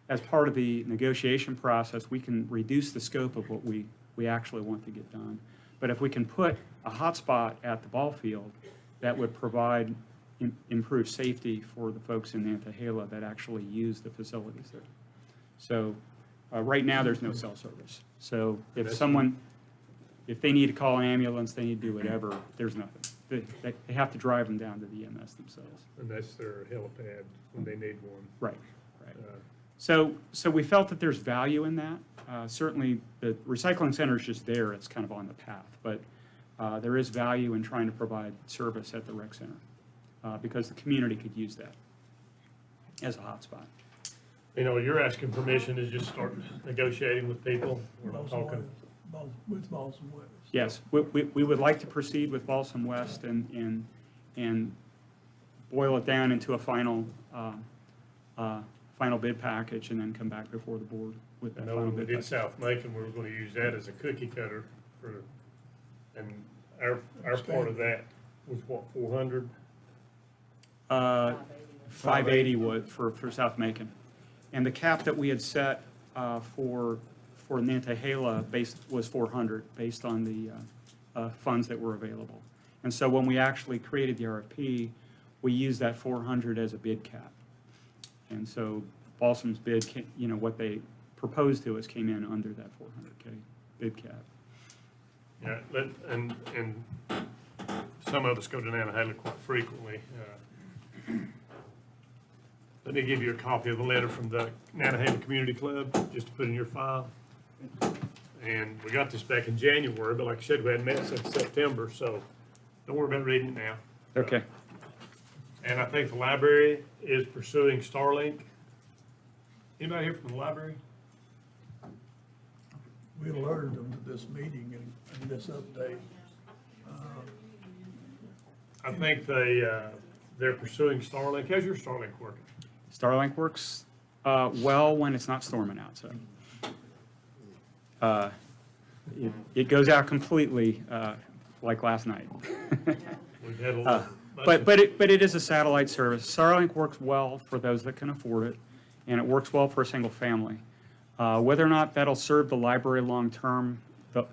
as part of the negotiation process, we can reduce the scope of what we actually want to get done. But if we can put a hotspot at the ball field, that would provide improved safety for the folks in Nantahala that actually use the facilities there. So right now, there's no cell service. So if they need to call an ambulance, they need to do whatever, there's nothing. They have to drive them down to the EMS themselves. And that's their helipad when they need one. Right. So we felt that there's value in that. Certainly, the recycling center is just there. It's kind of on the path. But there is value in trying to provide service at the rec center because the community could use that as a hotspot. You know, you're asking permission to just start negotiating with people. We're not talking. With Balsam West. Yes, we would like to proceed with Balsam West and boil it down into a final bid package and then come back before the board with that I know final when we bid did package. South Macon, we were going to use that as a cookie cutter and our part of that was what, 400? 580 would for South Macon. And the cap that we had set for Nantahala was 400 based on the funds that were available. And so when we actually created the RFP, we used that 400 as a bid cap. And so Balsam's bid, what they proposed to us came in under that 400K bid cap. Yeah, and some of us go to Nantahala quite frequently. Let me give you a copy of the letter from the Nantahala Community Club, just to put in your file. And we got this back in January, but like I said, we hadn't met since September, so don't worry about reading it now. Okay. And I think the library is pursuing Starlink. Anybody here from the library? We alerted them to this meeting and this update. I think they're pursuing Starlink. How's your Starlink working? Starlink works well when it's not storming outside. It goes out completely, like last night. We've had a lot. But it is a satellite service. Starlink works well for those that can afford it, and it works well for a single family. Whether or not that'll serve the library long-term,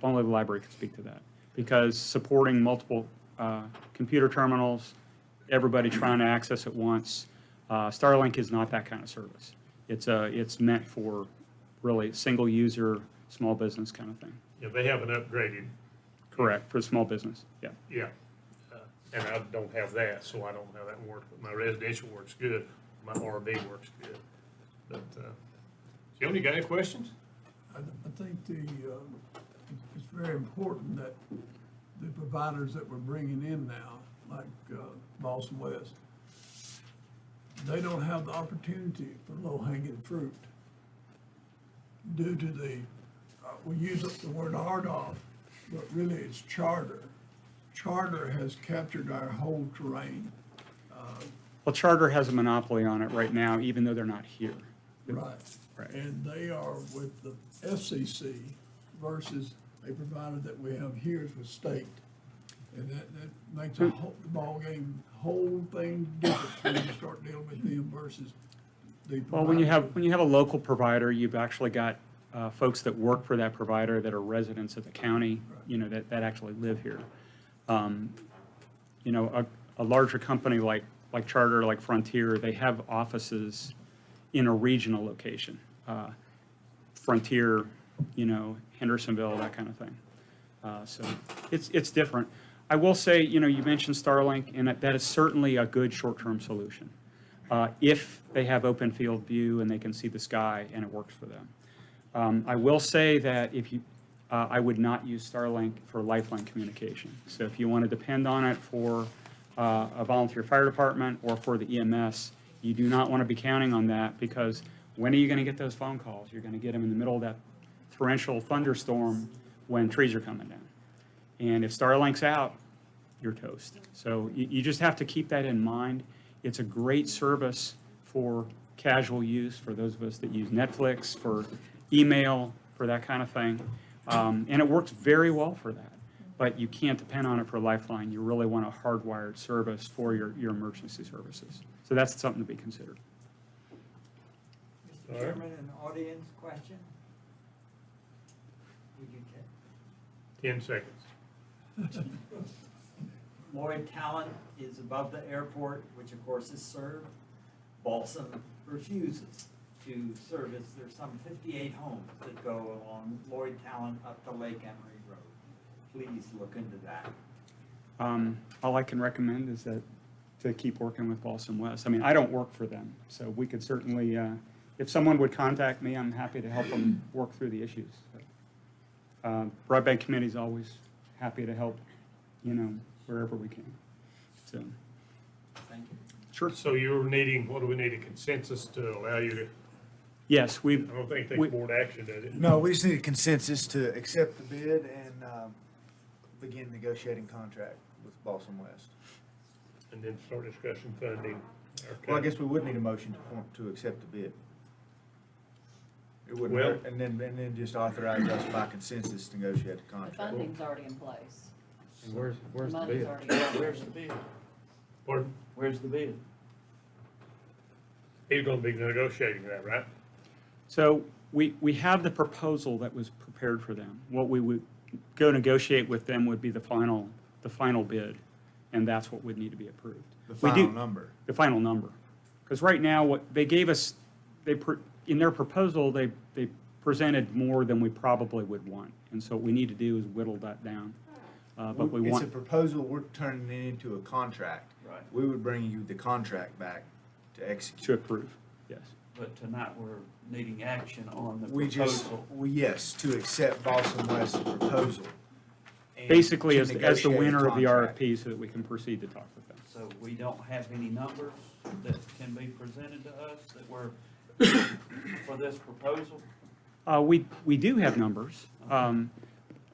only the library can speak to that. Because supporting multiple computer terminals, everybody trying to access at once, Starlink is not that kind of service. It's meant for really single user, small business kind of thing. Yeah, they haven't upgraded. Correct, for small business, yeah. Yeah. And I don't have that, so I don't know how that works, but my residential works good, my RV works good. But, Jim, you got any questions? I think it's very important that the providers that we're bringing in now, like Boston West, they don't have the opportunity for low-hanging fruit due to the, we use the word RDOF, but really it's charter. Charter has captured our whole terrain. Well, Charter has a monopoly on it right now, even though they're not here. Right. Right. And they are with the FCC versus a provider that we have here is with state. And that makes the whole thing different when you start dealing with them versus the provider. Well, when you have a local provider, you've actually got folks that work for that provider that are residents of the county, that actually live here. A larger company like Charter, like Frontier, they have offices in a regional location. Frontier, Hendersonville, that kind of thing. So it's different. I will say, you mentioned Starlink, and that is certainly a good short-term solution. If they have open field view and they can see the sky and it works for them. I will say that I would not use Starlink for lifeline communication. So if you want to depend on it for a volunteer fire department or for the EMS, you do not want to be counting on that, because when are you going to get those phone calls? You're going to get them in the middle of that torrential thunderstorm when trees are coming down. And if Starlink's out, you're toast. So you just have to keep that in mind. It's a great service for casual use, for those of us that use Netflix, for email, for that kind of thing. And it works very well for that. But you can't depend on it for a lifeline. You really want a hardwired service for your emergency services. So that's something to be considered. Mr. Chairman, an audience question? Would you take? 10 seconds. Lloyd Talent is above the airport, which of course is served. Balsam refuses to service. There's some 58 homes that go along Lloyd Talent up to Lake Emery Road. Please look into that. All I can recommend is to keep working with Balsam West. I mean, I don't work for them, so we could certainly, if someone would contact me, I'm happy to help them work through the issues. Broadband Committee's always happy to help, wherever we can. So, thank you. Sure. So you're needing, what do we need, a consensus to allow you to? Yes, I don't think it takes board action, does it? No, we just need a consensus to accept the bid and begin negotiating contract with Balsam West. And then start discussing funding. Okay. Well, I guess we would need a motion to accept the bid. It wouldn't Well- hurt, and then just authorize us by consensus to negotiate the The contract. funding's already in place. Where's the Money's bid? already- Where's the bid? Pardon? Where's the bid? He's gonna be negotiating that, right? So we have the proposal that was prepared for them. What we would go negotiate with them would be the final bid, and that's what would need to be approved. The We do- final number. The final number. Because right now, what they gave us, in their proposal, they presented more than we probably would want. And so what we need to do is whittle that down. But we It's a want, proposal, we're turning it into a contract. Right. We would bring you the contract back to execute. to approve, yes. But tonight, we're needing action on the We just, proposal. yes, to accept Balsam West's proposal. and Basically, to as the negotiate a winner of the contract. RFP, so that we can proceed to talk with them. So we don't have any numbers that can be presented to us that were for this proposal? We do have numbers. I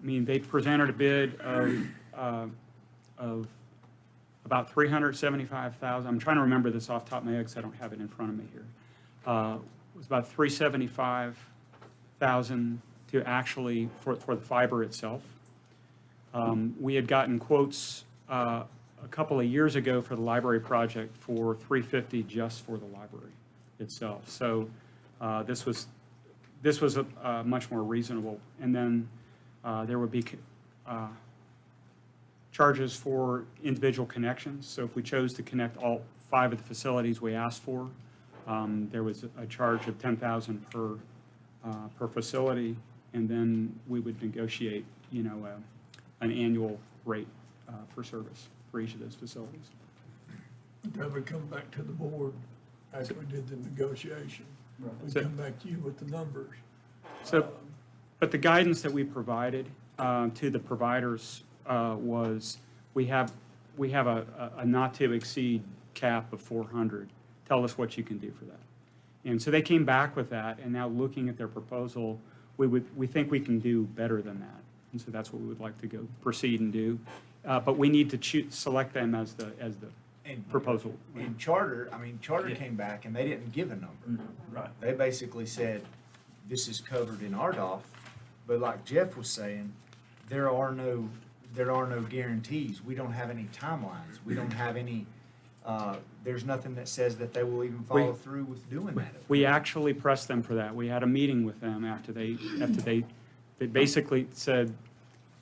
mean, they presented a bid of about 375,000, I'm trying to remember this off the top of my head because I don't have it in front of me here. It was about 375,000 to actually, for the fiber itself. We had gotten quotes a couple of years ago for the library project for 350 just for the library itself. So this was much more reasonable. And then there would be charges for individual connections. So if we chose to connect all 5 of the facilities we asked for, there was a charge of $10,000 per facility, and then we would negotiate, an annual rate for service for each of those facilities. That would come back to the board after we did the negotiation. We'd So- come back to you with the numbers. So, but the guidance that we provided to the providers was, we have a not to exceed cap of 400. Tell us what you can do for that. And so they came back with that, and now looking at their proposal, we think we can do better than that. And so that's what we would like to go proceed and do. But we need to select them as the proposal. And Charter came back and they didn't give a number. Right. They basically said, this is covered in RDOF, but like Jeff was saying, there are no guarantees. We don't have any timelines. We don't have any, there's nothing that says that they will even follow through with doing that. We actually pressed them for that. We had a meeting with them after they basically said,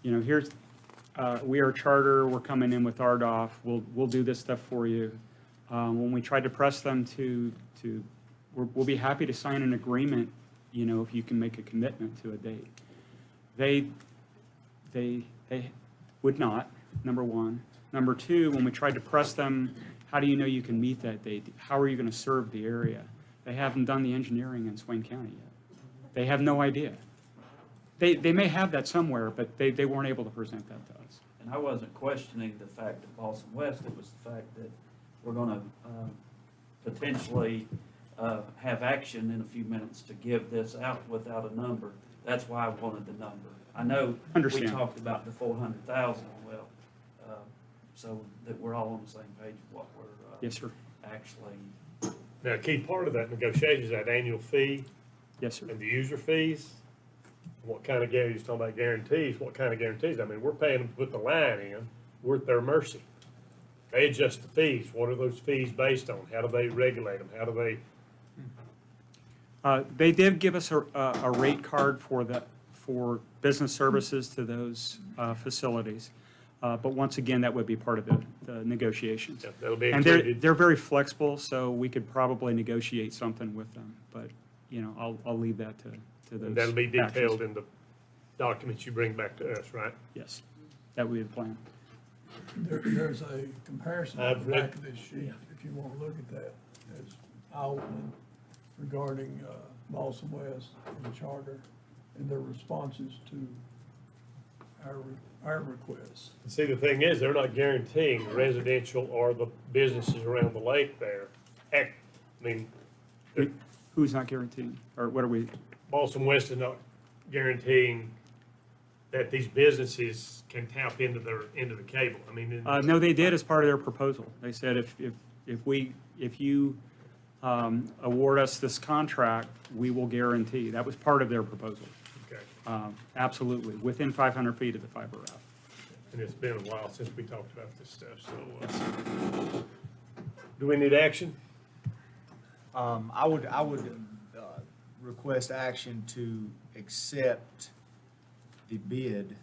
here's, we are Charter, we're coming in with RDOF, we'll do this stuff for you. When we tried to press them we'll be happy to sign an agreement, if you can make a commitment to a date. They would not, number one. Number two, when we tried to press them, how do you know you can meet that date? How are you going to serve the area? They haven't done the engineering in Swain County yet. They have no idea. They may have that somewhere, but they weren't able to present that to us. And I wasn't questioning the fact of Balsam West, it was the fact that we're gonna potentially have action in a few minutes to give this out without a number. That's why I wanted the number. I know we Understand. talked about the 400,000, well, so that we're all on the same page of what we're Yes, sir. actually. Now, a key part of that negotiation is that annual fee Yes, sir. and the user fees. What kind of guarantees, talking about guarantees, what kind of guarantees? I mean, we're paying them to put the line in, we're at their mercy. They adjust the fees. What are those fees based on? How do they regulate them? How do they? They did give us a rate card for business services to those facilities. But once again, that would be part of the negotiations. Yeah, that'll be And included. they're very flexible, so we could probably negotiate something with them. But, I'll leave that to those. And that'll be detailed actions. in the documents you bring back to us, right? Yes, that would be the plan. There's a comparison on I've the read- back of this sheet, if you want to look at that, as outlined regarding Balsam West and Charter and their responses to our requests. See, the thing is, they're not guaranteeing residential or the businesses around the lake there. Heck, I mean, Who's not guaranteeing, or what are we? Balsam West is not guaranteeing that these businesses can tap into the cable. I mean, No, they did as part of their proposal. They said if you award us this contract, we will guarantee. That was part of their proposal. okay. Absolutely, within 500 feet of the fiber route. And it's been a while since we talked about this stuff, so, do we need action? I would request action to accept the bid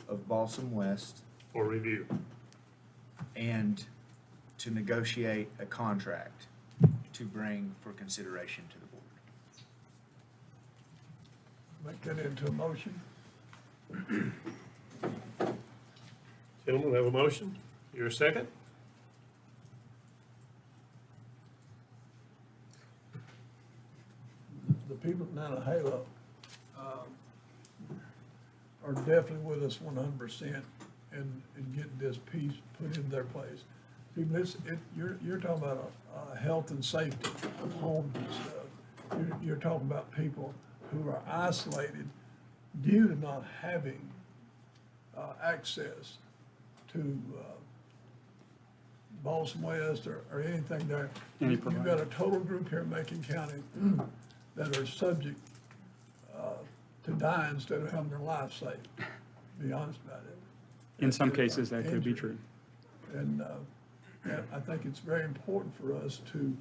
of Balsam West For review. and to negotiate a contract to bring for consideration to the board. Make that into a motion. Gentlemen, we have a motion. You're a second? The people at Nantahala are definitely with us 100% in getting this piece put in their place. People, you're talking about health and safety of homes and stuff. You're talking about people who are isolated due to not having access to Balsam West or anything there. Any You've got provider. a total group here in Macon County that are subject to die instead of having their life saved, to be honest about it. In some cases, that could be true. And I think it's very important for us to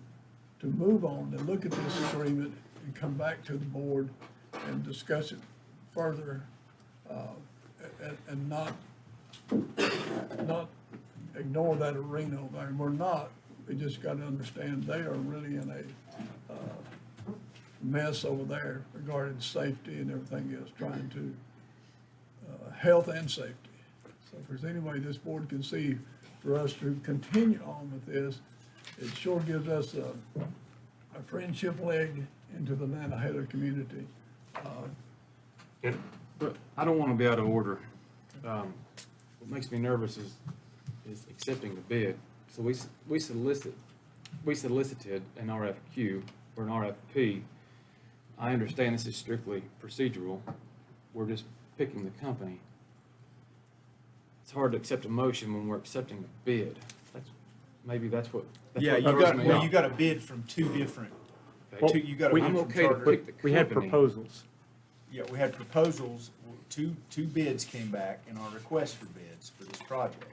move on and look at this agreement and come back to the board and discuss it further, and not ignore that arena over there. We're not, we just got to understand they are really in a mess over there regarding safety and everything else, trying to, health and safety. So if there's any way this board can see for us to continue on with this, it sure gives us a friendship leg into the Nantahala community. But I don't want to be out of order. What makes me nervous is accepting the bid. So we solicited an RFQ or an RFP. I understand this is strictly procedural. We're just picking the company. It's hard to accept a motion when we're accepting a bid. Maybe that's what. Yeah, you got a bid from two different, you got a bid I'm from okay to Charter. pick the company. We had proposals. Yeah, we had proposals, two bids came back in our request for bids for this project.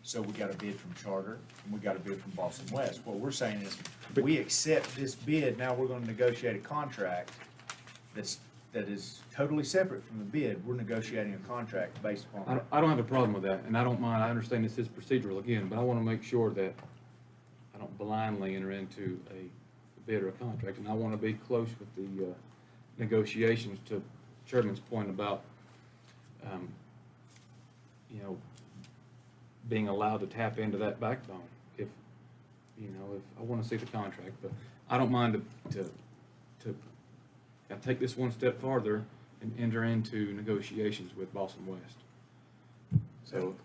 So we got a bid from Charter, and we got a bid from Boston West. What we're saying is, we accept this bid, now we're gonna negotiate a contract that is totally separate from the bid. We're negotiating a contract based upon. I don't have a problem with that, and I don't mind, I understand this is procedural again, but I want to make sure that I don't blindly enter into a bid or a contract, and I want to be close with the negotiations, to Chairman's point about, being allowed to tap into that backbone. If I want to see the contract, but I don't mind to take this one step farther and enter into negotiations with Boston West. So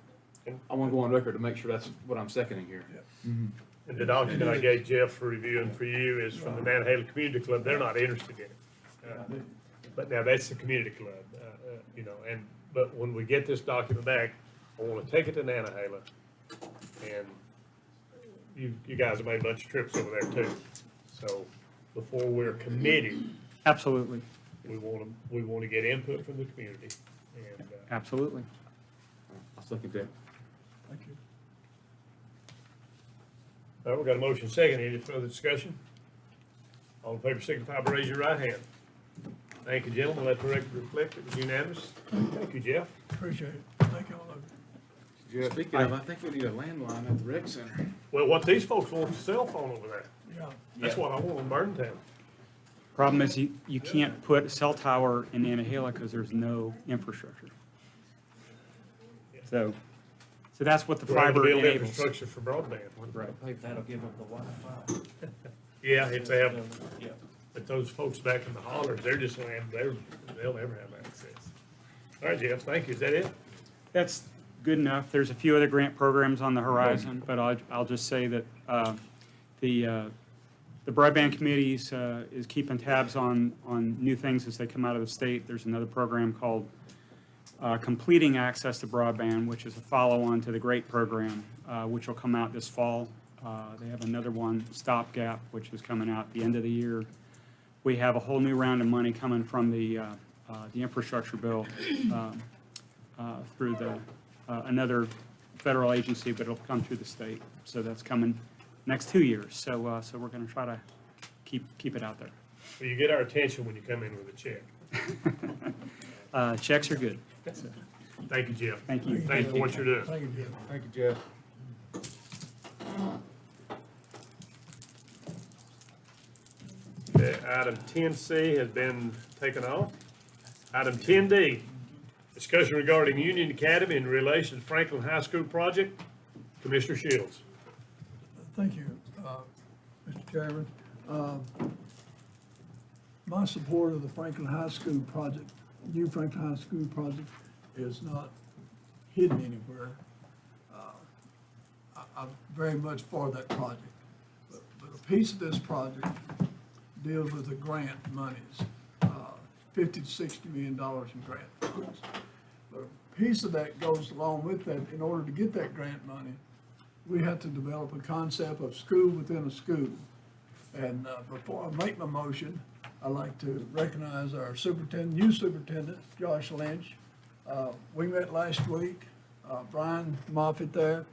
I want to go on record to make sure that's what I'm seconding here. And the document I gave Jeff for review and for you is from the Nantahala Community Club. They're not interested in it. But now that's the community club, but when we get this document back, I want to take it to Nantahala. And you guys have made a bunch of trips over there too. So before we're committed, Absolutely, we want to get input from the community. And, absolutely. I'll second that. Thank you. all right, we got a motion second. Any further discussion? All in favor, signify by raising your right hand. Thank you, gentlemen. Let the record reflect it was unanimous. Thank you, Jeff. Appreciate it. Thank you all of you. Speaking of, I think we need a landline at the rec center. Well, what these folks want is a cell phone over there. Yeah. That's what I want in Burtontown. Problem is, you can't put a cell tower in Nantahala because there's no infrastructure. So that's what the We're having to fiber build enables. infrastructure for broadband. Right. That'll give them the Wi-Fi. Yeah, if they have, Yeah. but those folks back in the hollers, they're just gonna have, they'll never have access. All right, Jeff, thank you. Is that it? That's good enough. There's a few other grant programs on the horizon, but I'll just say that the broadband committees is keeping tabs on new things as they come out of the state. There's another program called Completing Access to Broadband, which is a follow-on to the GREAT program, which will come out this fall. They have another one, Stopgap, which is coming out at the end of the year. We have a whole new round of money coming from the infrastructure bill through another federal agency, but it'll come through the state. So that's coming next 2 years. So we're going to try to keep it out there. Well, you get our attention when you come in with a check. Checks are good. Thank you, Jeff. Thank you. Thank you for what you're doing. Thank you, Jeff. Thank you, Jeff. Okay, item 10C has been taken off. Item 10D, discussion regarding Union Academy in relation to Franklin High School project. Commissioner Shields. Thank you, Mr. Chairman. My support of the Franklin High School project, new Franklin High School project, is not hidden anywhere. I'm very much for that project. But a piece of this project deals with the grant monies, $50 to $60 million in grant funds. But a piece of that goes along with that. In order to get that grant money, we had to develop a concept of school within a school. And before I make my motion, I'd like to recognize our superintendent, new superintendent, Josh Lynch. We met last week, Brian Moffitt there.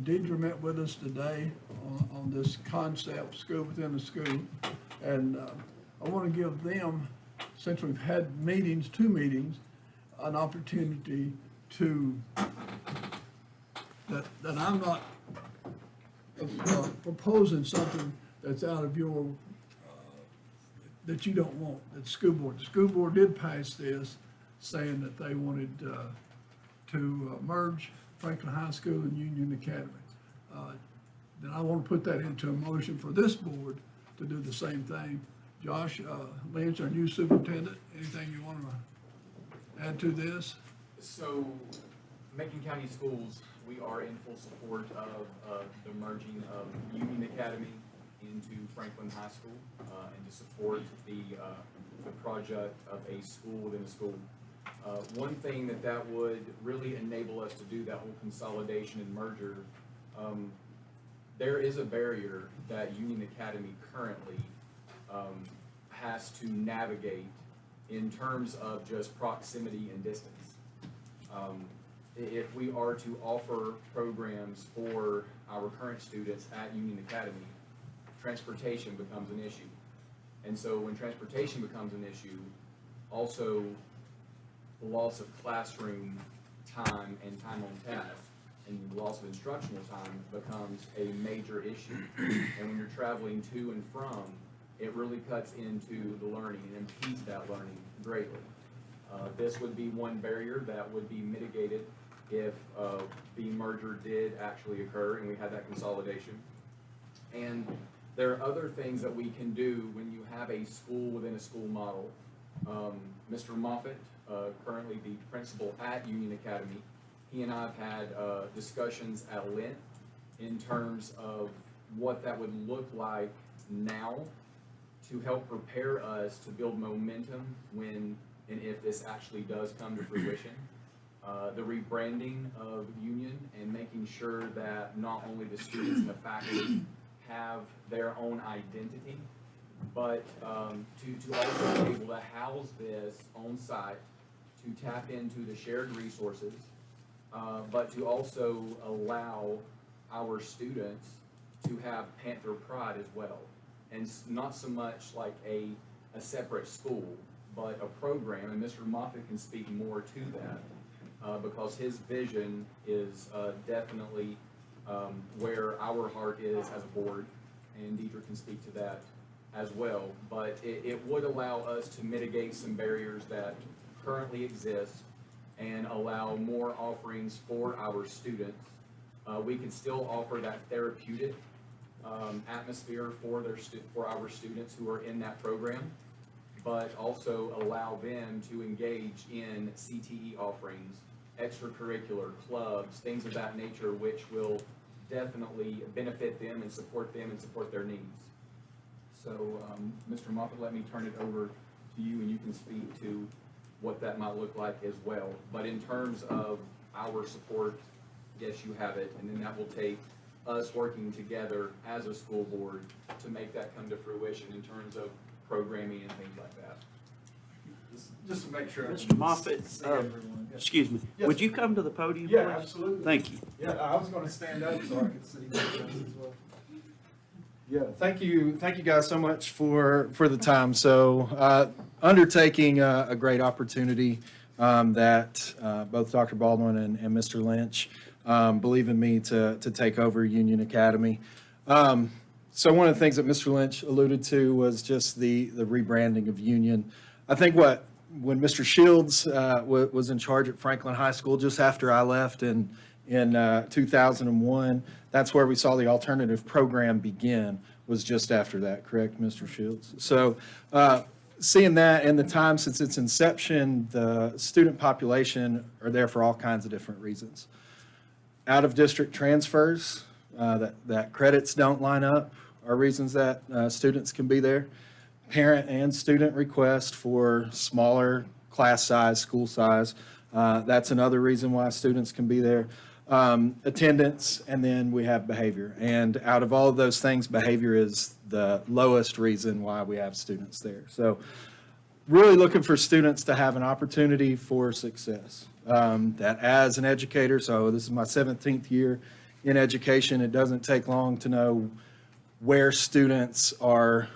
Deidre met with us today on this concept, school within a school. And I want to give them, since we've had meetings, 2 meetings, an opportunity to, that I'm not proposing something that's out of your, that you don't want, that the school board did pass this, saying that they wanted to merge Franklin High School and Union Academy. Then I want to put that into a motion for this board to do the same thing. Josh Lynch, our new superintendent, anything you want to add to this? So, Macon County Schools, we are in full support of the merging of Union Academy into Franklin High School, and to support the project of a school within a school. One thing that would really enable us to do that whole consolidation and merger, there is a barrier that Union Academy currently has to navigate in terms of just proximity and distance. If we are to offer programs for our current students at Union Academy, transportation becomes an issue. And so when transportation becomes an issue, also the loss of classroom time and time on task and the loss of instructional time becomes a major issue. And when you're traveling to and from, it really cuts into the learning and impedes that learning greatly. This would be one barrier that would be mitigated if the merger did actually occur and we had that consolidation. And there are other things that we can do when you have a school within a school model. Mr. Moffitt, currently the principal at Union Academy, he and I have had discussions at length in terms of what that would look like now to help prepare us to build momentum when and if this actually does come to fruition. The rebranding of Union and making sure that not only the students and the faculty have their own identity, but to also be able to house this on site, to tap into the shared resources, but to also allow our students to have Panther pride as well. And not so much like a separate school, but a program, and Mr. Moffitt can speak more to that, because his vision is definitely where our heart is as a board, and Deidre can speak to that as well. But it would allow us to mitigate some barriers that currently exist and allow more offerings for our students. We can still offer that therapeutic atmosphere for our students who are in that program, but also allow them to engage in CTE offerings, extracurricular clubs, things of that nature, which will definitely benefit them and support their needs. So, Mr. Moffitt, let me turn it over to you, and you can speak to what that might look like as well. But in terms of our support, yes, you have it, and then that will take us working together as a school board to make that come to fruition in terms of programming and things like that. Just to make sure. Mr. Moffitt, excuse me, Yes. would you come to the podium, Yeah, please? absolutely. Thank you. Yeah, I was gonna stand up so I could see you guys as well. Yeah, thank you guys so much for the time. So, undertaking a great opportunity that both Dr. Baldwin and Mr. Lynch believe in me to take over Union Academy. So one of the things that Mr. Lynch alluded to was just the rebranding of Union. I think when Mr. Shields was in charge at Franklin High School just after I left in 2001, that's where we saw the alternative program begin, was just after that, correct, Mr. Shields? So seeing that in the time since its inception, the student population are there for all kinds of different reasons. Out-of-district transfers, that credits don't line up, are reasons that students can be there. Parent and student request for smaller class size, school size, that's another reason why students can be there. attendance, and then we have behavior. And out of all of those things, behavior is the lowest reason why we have students there. So really looking for students to have an opportunity for success. That as an educator, so this is my 17th year in education, it doesn't take long to know where students are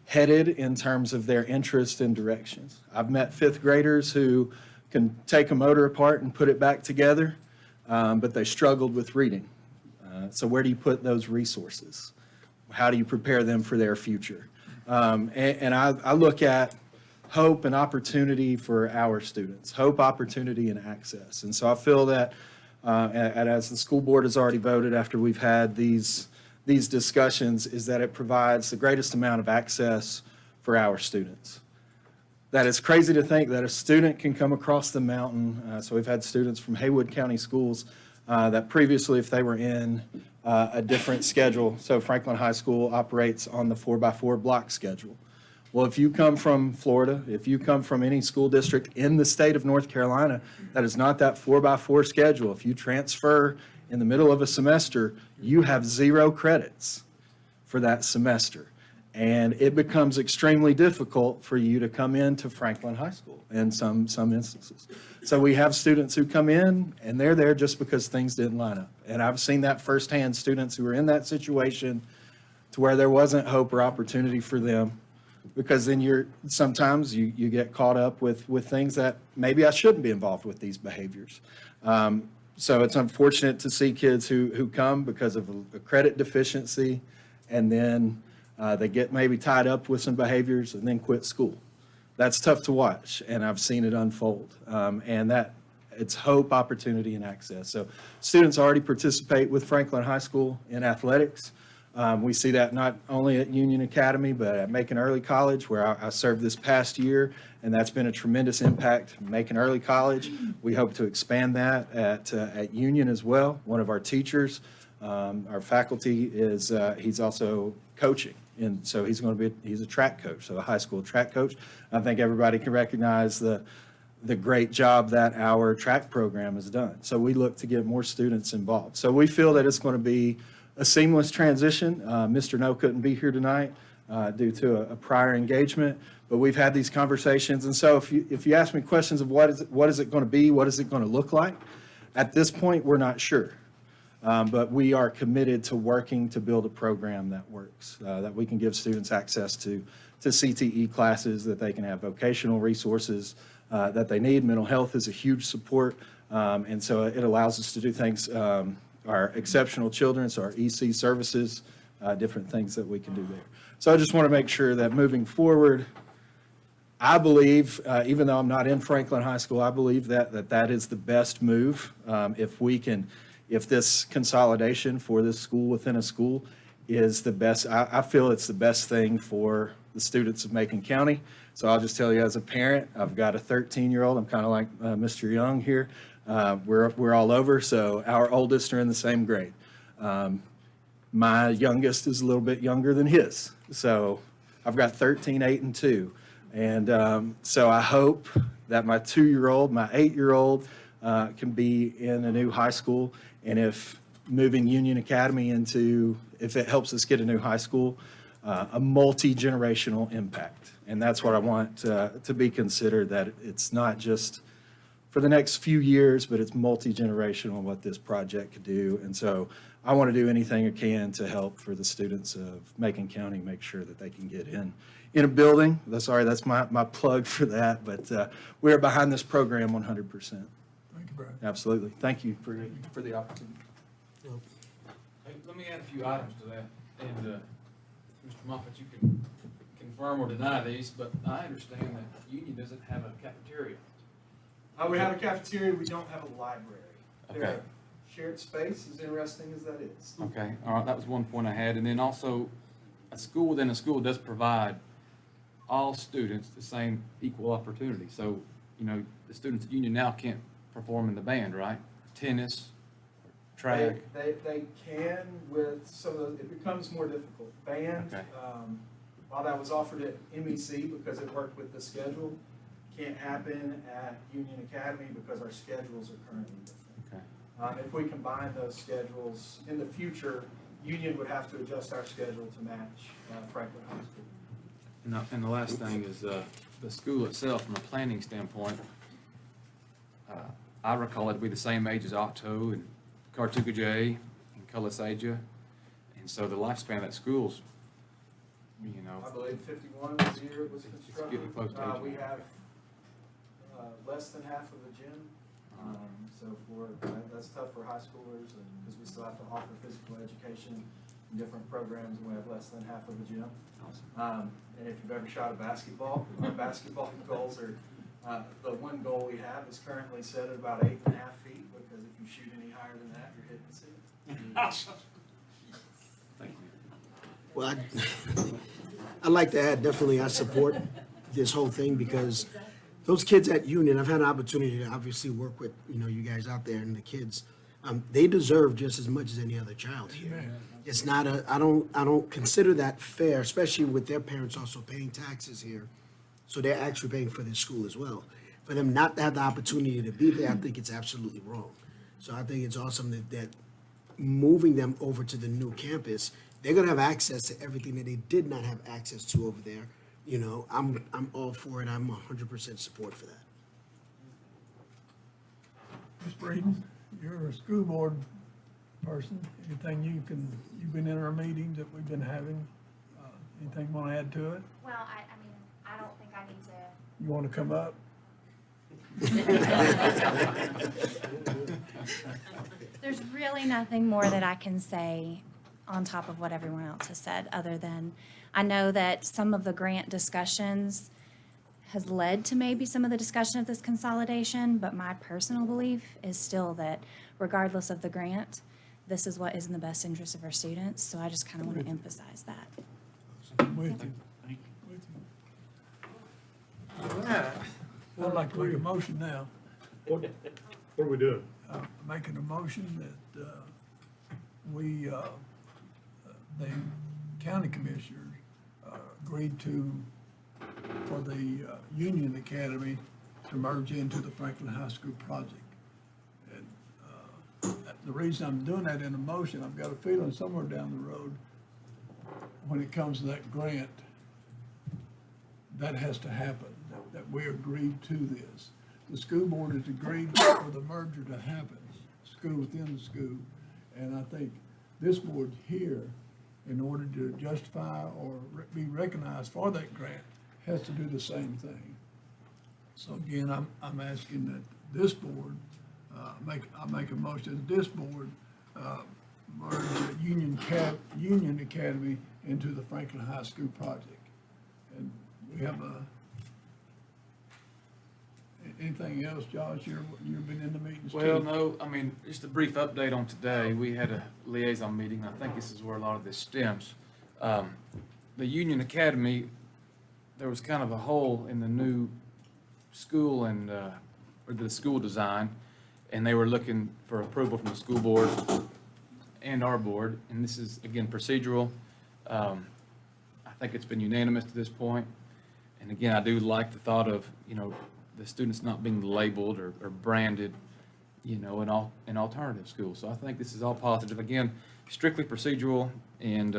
headed in terms of their interest and directions. I've met fifth graders who can take a motor apart and put it back together, but they struggled with reading. So where do you put those resources? How do you prepare them for their future? And I look at hope and opportunity for our students, hope, opportunity, and access. And so I feel that, and as the school board has already voted after we've had these discussions, is that it provides the greatest amount of access for our students. That is crazy to think that a student can come across the mountain. So we've had students from Haywood County schools that previously, if they were in a different schedule, so Franklin High School operates on the 4x4 block schedule. Well, if you come from Florida, if you come from any school district in the state of North Carolina, that is not that 4x4 schedule. If you transfer in the middle of a semester, you have 0 credits for that semester. And it becomes extremely difficult for you to come into Franklin High School in some instances. So we have students who come in and they're there just because things didn't line up. And I've seen that firsthand, students who were in that situation to where there wasn't hope or opportunity for them, because then sometimes you get caught up with things that maybe I shouldn't be involved with these behaviors. So it's unfortunate to see kids who come because of a credit deficiency, and then they get maybe tied up with some behaviors and then quit school. That's tough to watch, and I've seen it unfold. And that it's hope, opportunity, and access. So students already participate with Franklin High School in athletics. We see that not only at Union Academy, but at Macon Early College, where I served this past year, and that's been a tremendous impact. Macon Early College, we hope to expand that at Union as well. One of our teachers, our faculty, he's also coaching, and so he's a track coach, so a high school track coach. I think everybody can recognize the great job that our track program has done. So we look to get more students involved. So we feel that it's going to be a seamless transition. Mr. No couldn't be here tonight due to a prior engagement, but we've had these conversations. And so if you ask me questions of what is it going to be, what is it going to look like, at this point, we're not sure. But we are committed to working to build a program that works, that we can give students access to CTE classes, that they can have vocational resources that they need. Mental health is a huge support, and so it allows us to do things, our exceptional children, so our EC services, different things that we can do there. So I just want to make sure that moving forward, I believe, even though I'm not in Franklin High School, I believe that is the best move. If this consolidation for this school within a school is the best, I feel it's the best thing for the students of Macon County. So I'll just tell you, as a parent, I've got a 13-year-old. I'm kind of like Mr. Young here. We're all over, so our oldest are in the same grade. My youngest is a little bit younger than his. So I've got 13, 8, and 2. And so I hope that my 2-year-old, my 8-year-old can be in a new high school. And if moving Union Academy if it helps us get a new high school, a multi-generational impact. And that's what I want to be considered, that it's not just for the next few years, but it's multi-generational what this project could do. And so I want to do anything I can to help for the students of Macon County, make sure that they can get in a building. That's my plug for that, but we're behind this program 100%. Thank you, Brad. Absolutely. Thank you for the opportunity. Hey, let me add a few items to that, and Mr. Moffitt, you can confirm or deny these, but I understand that Union doesn't have a cafeteria. We have a cafeteria, we don't have a library. Okay. Shared space, as interesting as that is. Okay, all right, that was one point I had, and then also, a school within a school does provide all students the same equal opportunity. So, the students at Union now can't perform in the band, right? Tennis, track. They can with some of it becomes more difficult. Band, Okay. While that was offered at MEC because it worked with the schedule, can't happen at Union Academy because our schedules are currently different. Okay. If we combine those schedules, in the future, Union would have to adjust our schedule to match Franklin High School. And the last thing is, the school itself, from a planning standpoint, I recall it to be the same age as Otto and Cartuca J and Cullis Aja. And so the lifespan of that school's, you know. I believe 51 was the year it was constructed. getting close to age. We have less than half of a gym. So that's tough for high schoolers, and because we still have to offer physical education in different programs, and we have less than half of a gym. And if you've ever shot a basketball, our basketball goals are, the one goal we have is currently set at about 8.5 feet, because if you shoot any higher than that, you're hitting the ceiling. Thank you. Well, I'd like to add, definitely, I support this whole thing because those kids at Union, I've had an opportunity to obviously work with, you guys out there and the kids. They deserve just as much as any other child here. It's not I don't consider that fair, especially with their parents also paying taxes here. So they're actually paying for their school as well. For them not to have the opportunity to be there, I think it's absolutely wrong. So I think it's awesome that moving them over to the new campus, they're gonna have access to everything that they did not have access to over there. I'm all for it. I'm 100% support for that. Ms. Breeden, you're a school board person. Anything you've been in our meetings that we've been having? Anything you want to add to it? Well, I mean, I don't think I need to. You want to come up? There's really nothing more that I can say on top of what everyone else has said, other than I know that some of the grant discussions has led to maybe some of the discussion of this consolidation, but my personal belief is still that regardless of the grant, this is what is in the best interest of our students. So I just kind of want to emphasize that. I'm with you. I'd like to make a motion now. What are we doing? Making a motion that the county commissioners agreed for the Union Academy to merge into the Franklin High School project. And the reason I'm doing that in a motion, I've got a feeling somewhere down the road, when it comes to that grant, that has to happen, that we agreed to this. The school board has agreed for the merger to happen, school within the school. And I think this board here, in order to justify or be recognized for that grant, has to do the same thing. So again, I'm asking that this board, I make a motion that this board merge the Union Academy into the Franklin High School project. And we have anything else, Josh? You've been in the meetings too? Well, no, I mean, just a brief update on today. We had a liaison meeting. I think this is where a lot of this stems. The Union Academy, there was kind of a hole in the new school and, or the school design, and they were looking for approval from the school board and our board, and this is, again, procedural. I think it's been unanimous to this point. And again, I do like the thought of, the students not being labeled or branded, an alternative school. So I think this is all positive. Again, strictly procedural and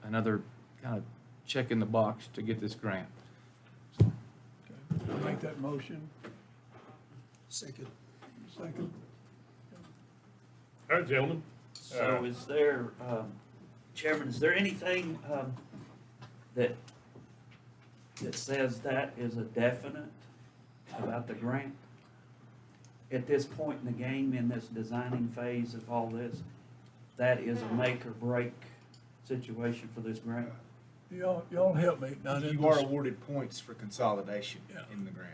another kind of check in the box to get this grant. Okay. I'll make that motion. Second. Second. All right, gentlemen. So is there, Chairman, is there anything that says that is a definite about the grant? At this point in the game, in this designing phase of all this, that is a make or break situation for this grant? Y'all help me. You are awarded points for consolidation in the grant.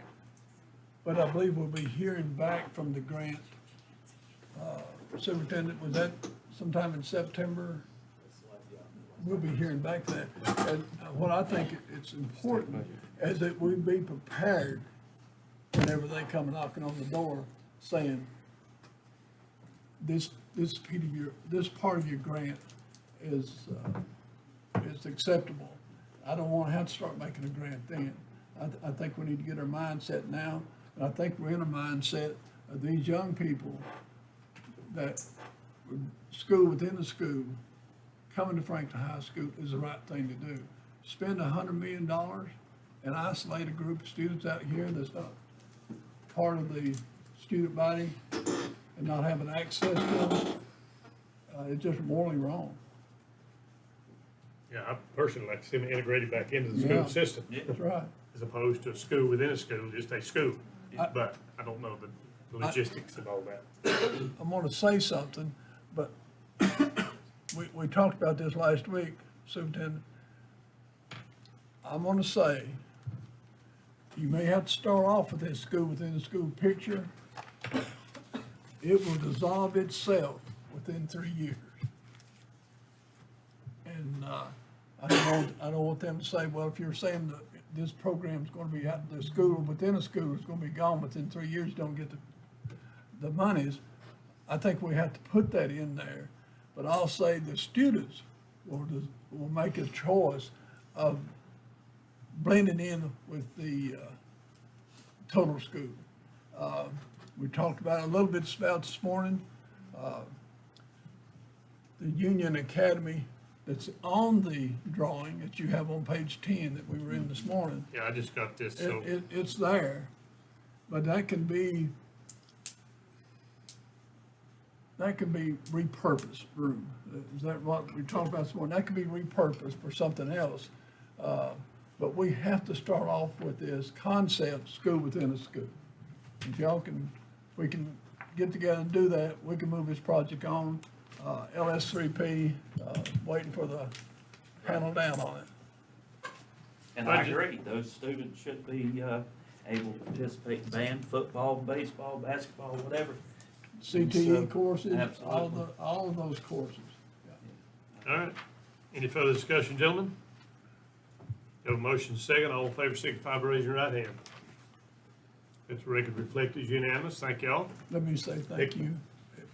But I believe we'll be hearing back from the grant. Superintendent, was that sometime in September? We'll be hearing back that. And what I think it's important is that we be prepared whenever they come knocking on the door saying, this part of your grant is acceptable. I don't want to have to start making a grant then. I think we need to get our mindset now. And I think we're in a mindset of these young people that school within the school, coming to Franklin High School is the right thing to do. Spend $100 million and isolate a group of students out here that's not part of the student body and not having access to them, it's just morally wrong. Yeah, I personally like to see them integrated back into the Yeah. school system. That's right. As opposed to a school within a school, just a school. But I don't know the logistics of all that. I'm gonna say something, but we talked about this last week, Superintendent. I'm gonna say, you may have to start off with this school within the school picture. It will dissolve itself within 3 years. And, I don't want them to say, well, if you're saying that this program's gonna be out, the school within a school is gonna be gone within 3 years, you don't get the monies. I think we have to put that in there, but I'll say the students will make a choice of blending in with the total school. We talked about it a little bit about this morning. The Union Academy that's on the drawing that you have on page 10 that we were in this morning. Yeah, I just got this, so. It's there, but that can be repurposed room. Is that what we talked about this morning? That can be repurposed for something else. But we have to start off with this concept, school within a school. If we can get together and do that, we can move this project on. LS3P, waiting for the panel down on it. And I agree, those students should be able to participate in band, football, baseball, basketball, whatever. CTE courses, Absolutely. all of those courses. All right. Any further discussion, gentlemen? Have a motion second. All in favor, signify by raising your right hand. Let the record reflect as unanimous. Thank y'all. Let me say thank you.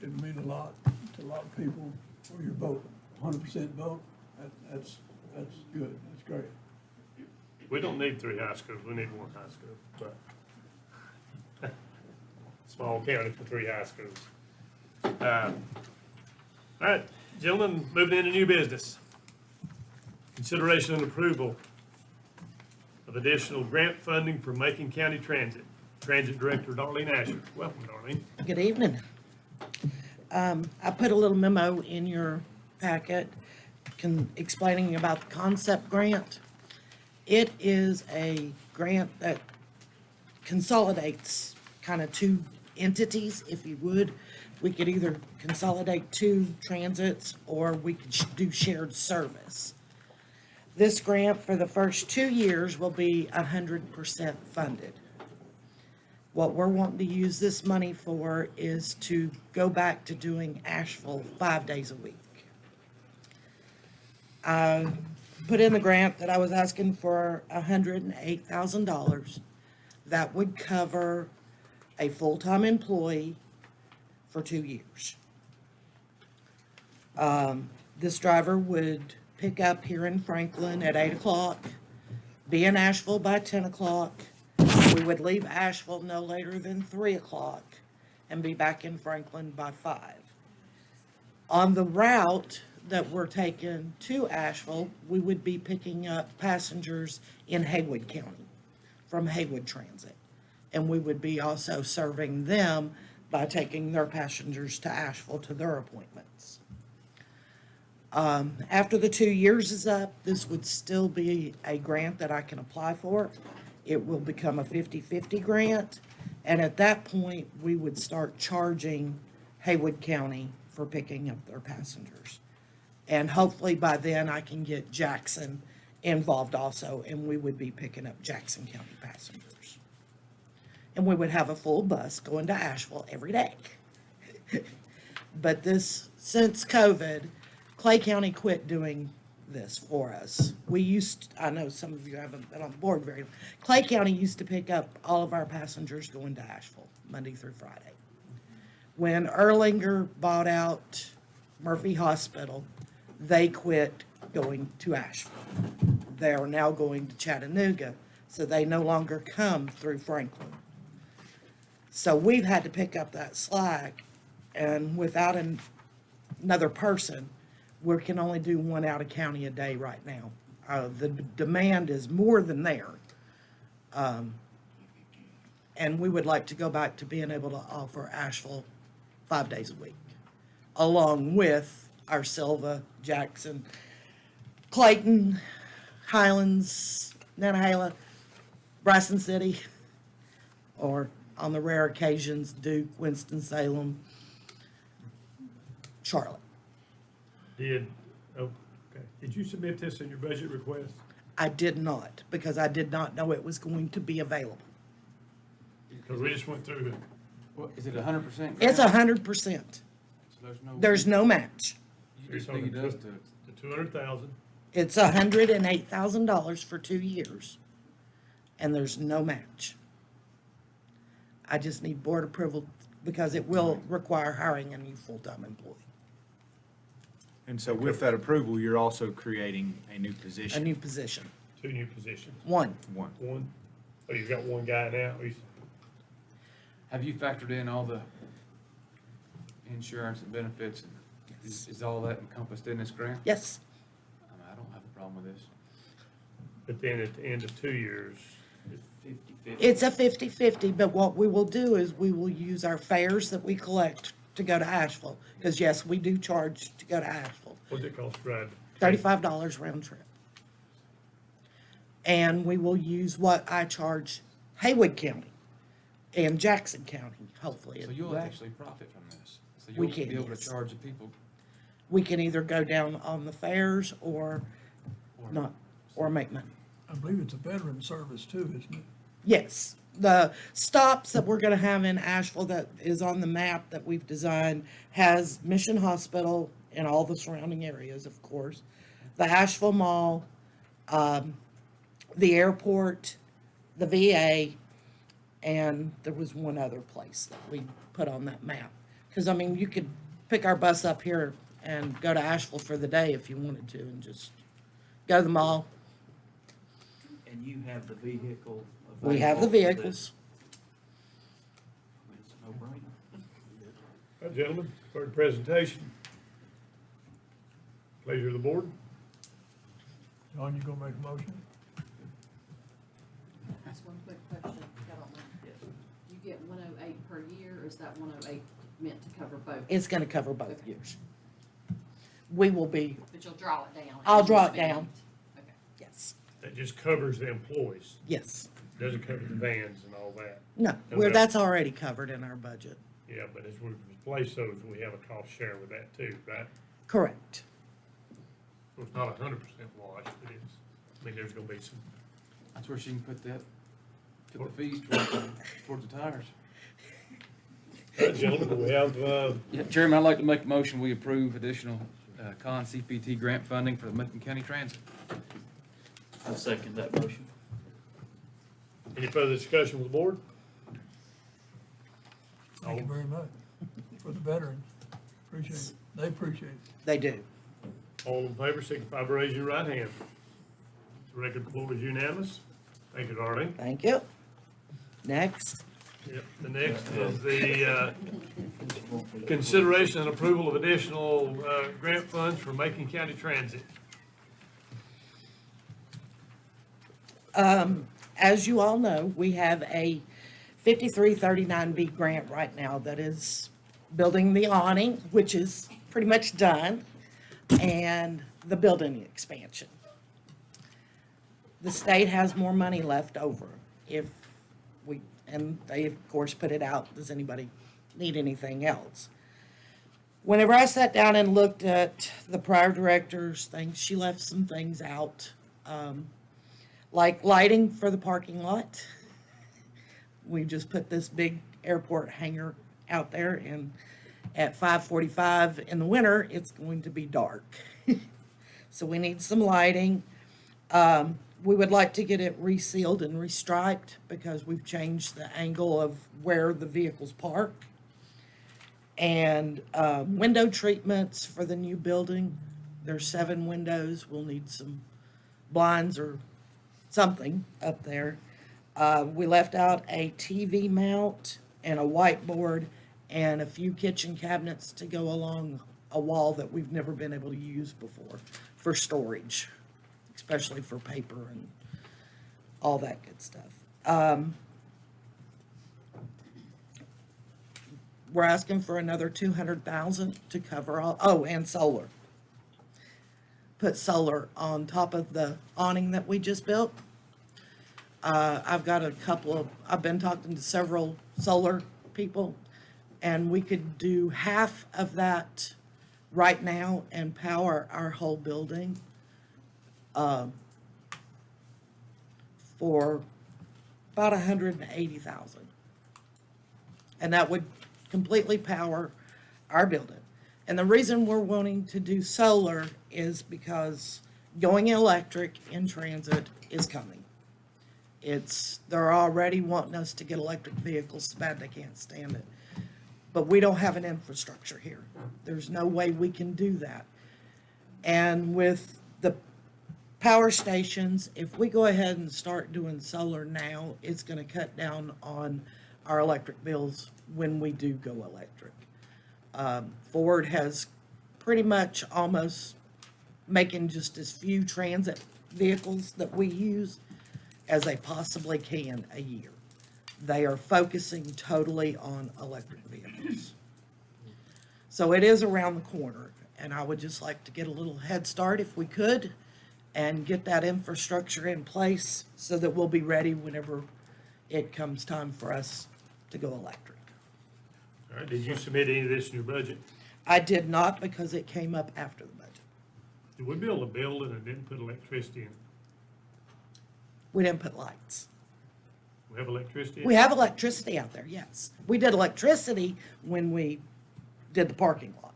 It means a lot to a lot of people for your vote. 100% vote, that's good, that's great. We don't need 3 high schools. We need 1 high school, but small county for 3 high schools. All right, gentlemen, moving into new business. Consideration and approval of additional grant funding for Macon County Transit. Transit Director Darlene Asher. Welcome, Darlene. Good evening. I put a little memo in your packet explaining about the concept grant. It is a grant that consolidates kind of 2 entities, if you would. We could either consolidate 2 transits or we could do shared service. This grant for the first 2 years will be 100% funded. What we're wanting to use this money for is to go back to doing Asheville 5 days a week. I put in the grant that I was asking for $108,000. That would cover a full-time employee for 2 years. This driver would pick up here in Franklin at 8 o'clock, be in Asheville by 10 o'clock. We would leave Asheville no later than 3 o'clock and be back in Franklin by 5. On the route that we're taking to Asheville, we would be picking up passengers in Haywood County from Haywood Transit. And we would be also serving them by taking their passengers to Asheville to their appointments. After the 2 years is up, this would still be a grant that I can apply for. It will become a 50-50 grant, and at that point, we would start charging Haywood County for picking up their passengers. And hopefully by then, I can get Jackson involved also, and we would be picking up Jackson County passengers. And we would have a full bus going to Asheville every day. But since COVID, Clay County quit doing this for us. I know some of you haven't been on board very long. Clay County used to pick up all of our passengers going to Asheville, Monday through Friday. When Erlanger bought out Murphy Hospital, they quit going to Asheville. They are now going to Chattanooga, so they no longer come through Franklin. So we've had to pick up that slack And without another person, we can only do one out of county a day right now. The demand is more than there. And we would like to go back to being able to offer Asheville 5 days a week, along with our Silva, Jackson, Clayton, Highlands, Nantahala, Bryson City, or on the rare occasions, Duke, Winston-Salem, Charlotte. Did you submit this in your budget request? I did not, because I did not know it was going to be available. Because we just went through it. Well, is it 100%? It's 100%. So There's no match. You just need us to. The 200,000. It's $108,000 for 2 years, and there's no match. I just need board approval because it will require hiring a new full-time employee, And so with that approval, you're also creating a new a position. new position. 2 new positions. One. One. One. Oh, you've got one guy now. Have you factored in all the insurance and benefits? Is all that encompassed in this grant? Yes. I don't have a problem with this. But then at the end of 2 years, It's a 50-50, but what we will do is we will use our fares that we collect to go to Asheville. Because yes, we do charge to go to Asheville. what's it cost to ride? $35 round trip. And we will use what I charge Haywood County and Jackson County, hopefully. So you'll actually profit from this. So We you'll can, be able yes. to charge the people. We can either go down on the fares or not, or make money. I believe it's a veteran service too, isn't it? Yes, the stops that we're gonna have in Asheville that is on the map that we've designed has Mission Hospital and all the surrounding areas, of course. The Asheville Mall, the airport, the VA, and there was one other place that we put on that map. Cause I mean, you could pick our bus up here and go to Asheville for the day if you wanted to and just go to the mall. And you have the vehicle available? We have the for this? vehicles. It's no brainer. All right, gentlemen, for the presentation. Pleasure of the board. John, you gonna make a motion? Just one quick question, if y'all don't mind. Do you get 108 per year, or is that 108 meant to cover both? It's gonna cover both years. We will be, But you'll draw it down? I'll as you draw it spend down. Okay. Yes, That just covers the employees. yes. Doesn't cover the vans and all that. No, that's already covered in our budget. Yeah, but as we replace those, we have a cost share with that too, right? Correct. So it's not 100% wash, but it's, I mean, there's gonna be some. That's where she can put the fees towards the tires. All right, gentlemen, we have, Yeah, Chairman, I'd like to make a motion, we approve additional con CPT grant funding for the Macon County Transit. I second that motion. any further discussion with the board? Thank you very much for the veterans. Appreciate it. They appreciate it. They do. All in favor, signify by raising your right hand. The record report is unanimous. Thank you, Darlene. Thank you. Next. Yep, the next is the consideration and approval of additional grant funds for Macon County Transit. As you all know, we have a 5339B grant right now that is building the awning, which is pretty much done, and the building expansion. The state has more money left over if we, and they of course put it out, does anybody need anything else? Whenever I sat down and looked at the prior director's things, she left some things out. Like lighting for the parking lot. We just put this big airport hangar out there, and at 5:45 in the winter, it's going to be dark. So we need some lighting. We would like to get it resealed and restriped because we've changed the angle of where the vehicles park. And window treatments for the new building. There's 7 windows. We'll need some blinds or something up there. We left out a TV mount and a whiteboard and a few kitchen cabinets to go along a wall that we've never been able to use before for storage, especially for paper and all that good stuff. We're asking for another 200,000 to cover all, oh, and solar. Put solar on top of the awning that we just built. I've got I've been talking to several solar people, and we could do half of that right now and power our whole building for about 180,000. And that would completely power our building. And the reason we're wanting to do solar is because going electric in transit is coming. They're already wanting us to get electric vehicles so bad they can't stand it. But we don't have an infrastructure here. There's no way we can do that. And with the power stations, if we go ahead and start doing solar now, it's gonna cut down on our electric bills when we do go electric. Ford has pretty much almost making just as few transit vehicles that we use as they possibly can a year. They are focusing totally on electric vehicles. So it is around the corner, and I would just like to get a little head start if we could and get that infrastructure in place so that we'll be ready whenever it comes time for us to go electric. All right, did you submit any of this in your budget? I did not because it came up after the budget. Did we build a building and didn't put electricity in it? We didn't put lights. We have electricity in it? We have electricity out there, yes. We did electricity when we did the parking lot.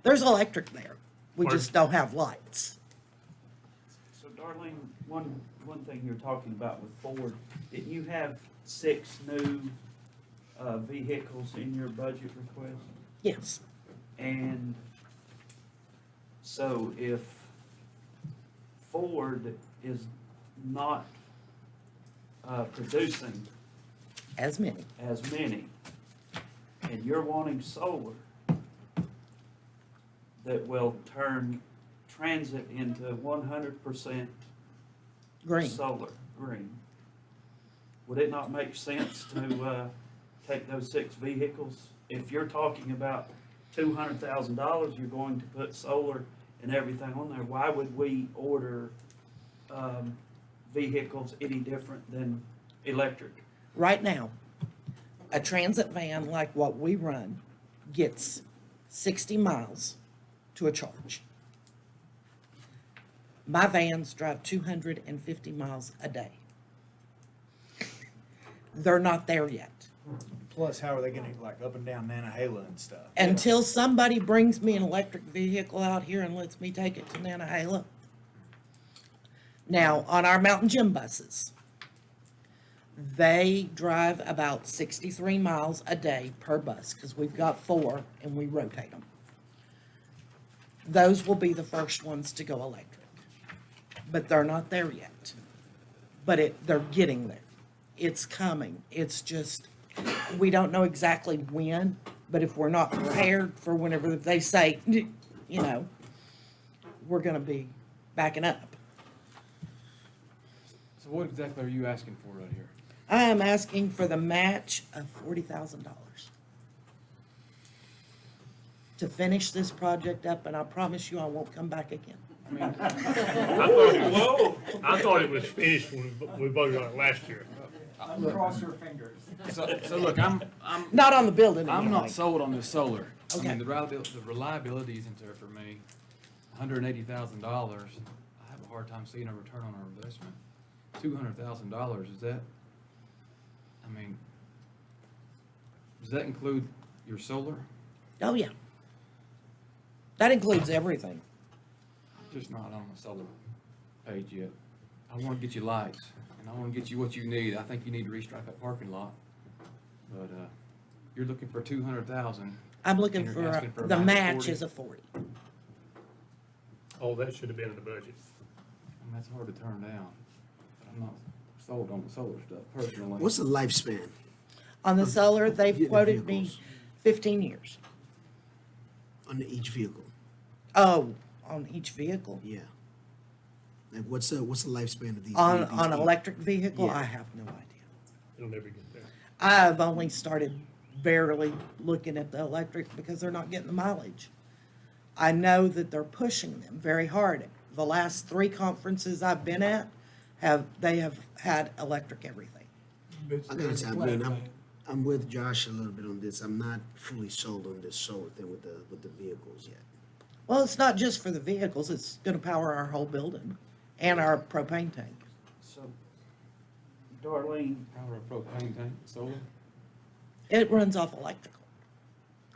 There's electric there. We just don't have lights. So Darlene, one thing you're talking about with Ford, didn't you have 6 new vehicles in your budget request? Yes. And so if Ford is not producing as many, and you're wanting solar that will turn transit into 100% green. solar, green, would it not make sense to take those 6 vehicles? If you're talking about $200,000, you're going to put solar and everything on there, why would we order vehicles any different than electric? Right now, a transit van like what we run gets 60 miles to a charge. My vans drive 250 miles a day. They're not there yet. Plus, how are they gonna, like, up and down Nantahala and stuff? Until somebody brings me an electric vehicle out here and lets me take it to Nantahala. Now, on our mountain gym buses, they drive about 63 miles a day per bus, because we've got 4 and we rotate them. Those will be the first ones to go electric. But they're not there yet. But they're getting there. It's coming. It's just, we don't know exactly when, but if we're not prepared for whenever they say, you know, we're gonna be backing up. So what exactly are you asking for right here? I am asking for the match of $40,000 to finish this project up, and I promise you I won't come back again. I thought it was finished when we voted on it last year. Cross your fingers. So look, I'm Not on the building I'm anyway. not sold on this solar. I Okay. mean, the reliability isn't there for me. $180,000, I have a hard time seeing a return on our investment. $200,000, is that, I mean, does that include your solar? Oh, yeah. That includes everything. I'm just not on the solar page yet. I wanna get you lights, and I wanna get you what you need. I think you need to restrike that parking lot. But, you're looking for 200,000. I'm looking and you're asking for, a the match 40. is a 40. Oh, that should have been in the budget. And that's hard to turn down. But I'm not sold on the solar stuff personally. What's the lifespan? On the solar, they've Getting quoted me vehicles 15 years. On each vehicle, Oh, on each vehicle? yeah. Like, what's the lifespan of these? On, these on vehicles? electric vehicle, Yeah. I have no idea. It'll never get there. I've only started barely looking at the electric because they're not getting the mileage. I know that they're pushing them very hard. The last 3 conferences I've been at they have had electric everything. I gotta say, I mean, I'm with Josh a little bit on this. I'm not fully sold on this solar thing with the vehicles yet. Well, it's not just for the vehicles, it's gonna power our whole building and our propane tank. So, Darlene, Power of propane tank, solar? It runs off electrical.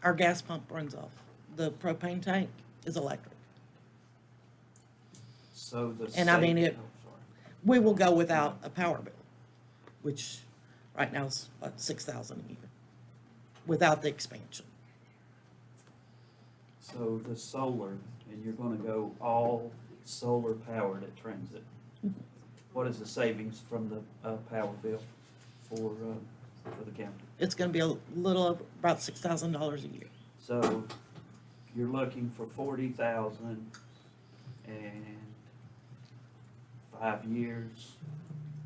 Our gas pump runs off. The propane tank is electric. so the. And I mean, state- it- oh, sorry. We will go without a power bill, which right now is about $6,000 a year, without the expansion. So the solar, and you're gonna go all solar powered at Transit. What is the savings from the power bill for the county? It's gonna be a little over, about $6,000 a year. So you're looking for 40,000 and 5 years,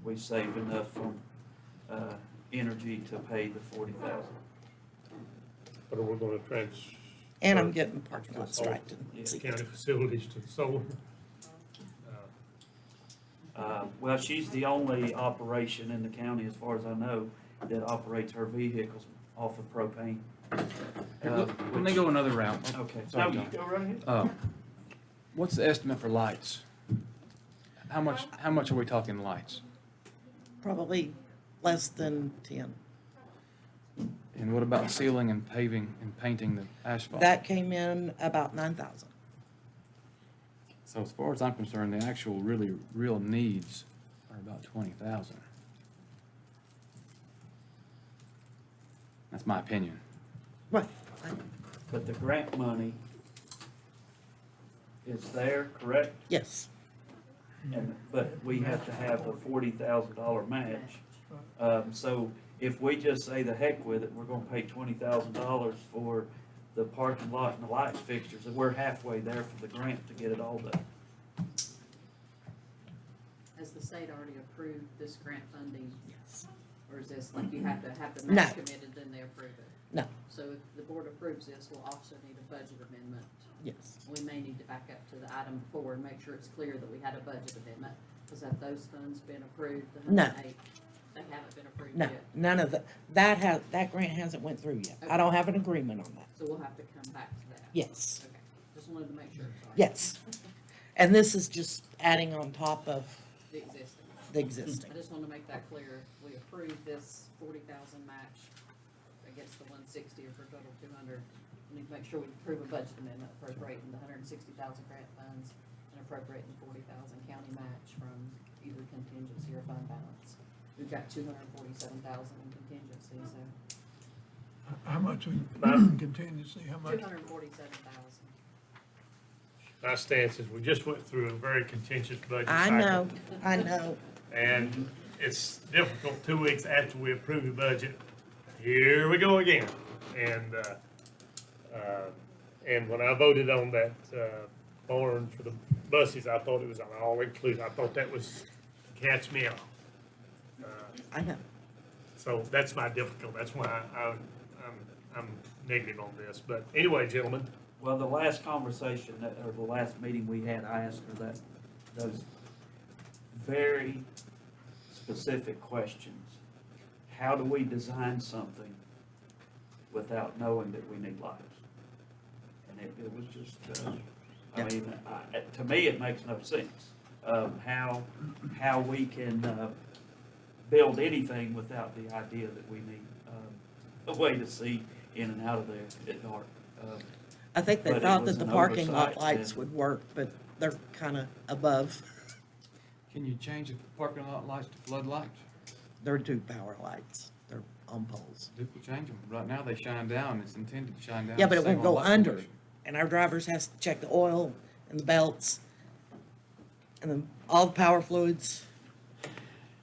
we save enough from energy to pay the 40,000. But we're gonna And I'm getting parking lot striped. county facilities to the solar. Well, she's the only operation in the county, as far as I know, that operates her vehicles off of propane. Let me go another route. Okay, Sorry, no, you John. go right ahead. What's the estimate for lights? How much are we talking lights? Probably less than 10. And what about sealing and paving and painting the asphalt? That came in about 9,000. So as far as I'm concerned, the actual real needs are about 20,000. That's my opinion. Right. But the grant money is there, correct? Yes. But we have to have a $40,000 match. So if we just say the heck with it, we're gonna pay $20,000 for the parking lot and the light fixtures, and we're halfway there for the grant to get it all done. Has the state already approved this grant funding? Yes. Or is this like you have to have the No. match committed, then they approve it? No. So if the board approves this, we'll also need a budget amendment. Yes. We may need to back up to the item before and make sure it's clear that we had a budget amendment, because have those funds been approved, the No. 108? They haven't been approved No, yet? none of that grant hasn't went through yet. I don't have an agreement on that. So we'll have to come back to that? Yes. Okay, just wanted to make sure, sorry. Yes. And this is just adding on top of The existing. the existing. I just want to make that clear. We approve this 40,000 match against the 160 or for a total of 200. We need to make sure we approve a budget amendment appropriating the 160,000 grant funds and appropriating 40,000 county match from either contingency or fund balance. We've got 247,000 in contingency, so How much in contingency, how much? 247,000. My stance is we just went through a very contentious budget I cycle. know, I know. And it's difficult 2 weeks after we approve the budget. Here we go again. And when I voted on that, barn for the buses, I thought it was an all-inclusive. I thought that was catch me off. I know. So that's my difficulty. That's why I'm negative on this. But anyway, gentlemen, Well, the last conversation, or the last meeting we had, I asked her those very specific questions. How do we design something without knowing that we need lights? And it was just, I mean, to me, it makes no sense. How we can build anything without the idea that we need a way to see in and out of there at dark. I think they But it thought was that the an parking lot oversight, lights and- would work, but they're kind of above. Can you change the parking lot lights to floodlights? They're two power lights. They're on poles. Duke will change them. Right now, they shine down. It's intended to shine down. Yeah, but to it save won't on go light under. pollution. And our drivers has to check the oil and the belts and then all the power fluids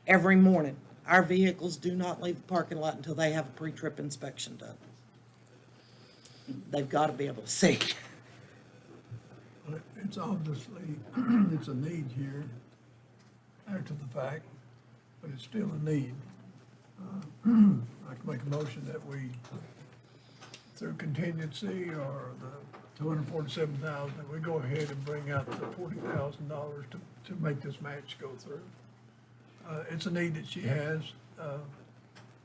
every morning. Our vehicles do not leave the parking lot until they have a pre-trip inspection done. They've got to be able to see. Well, it's obviously, it's a need here after the fact, but it's still a need. I can make a motion that we, through contingency or the $247,000, that we go ahead and bring out the $40,000 to make this match go through. It's a need that she has.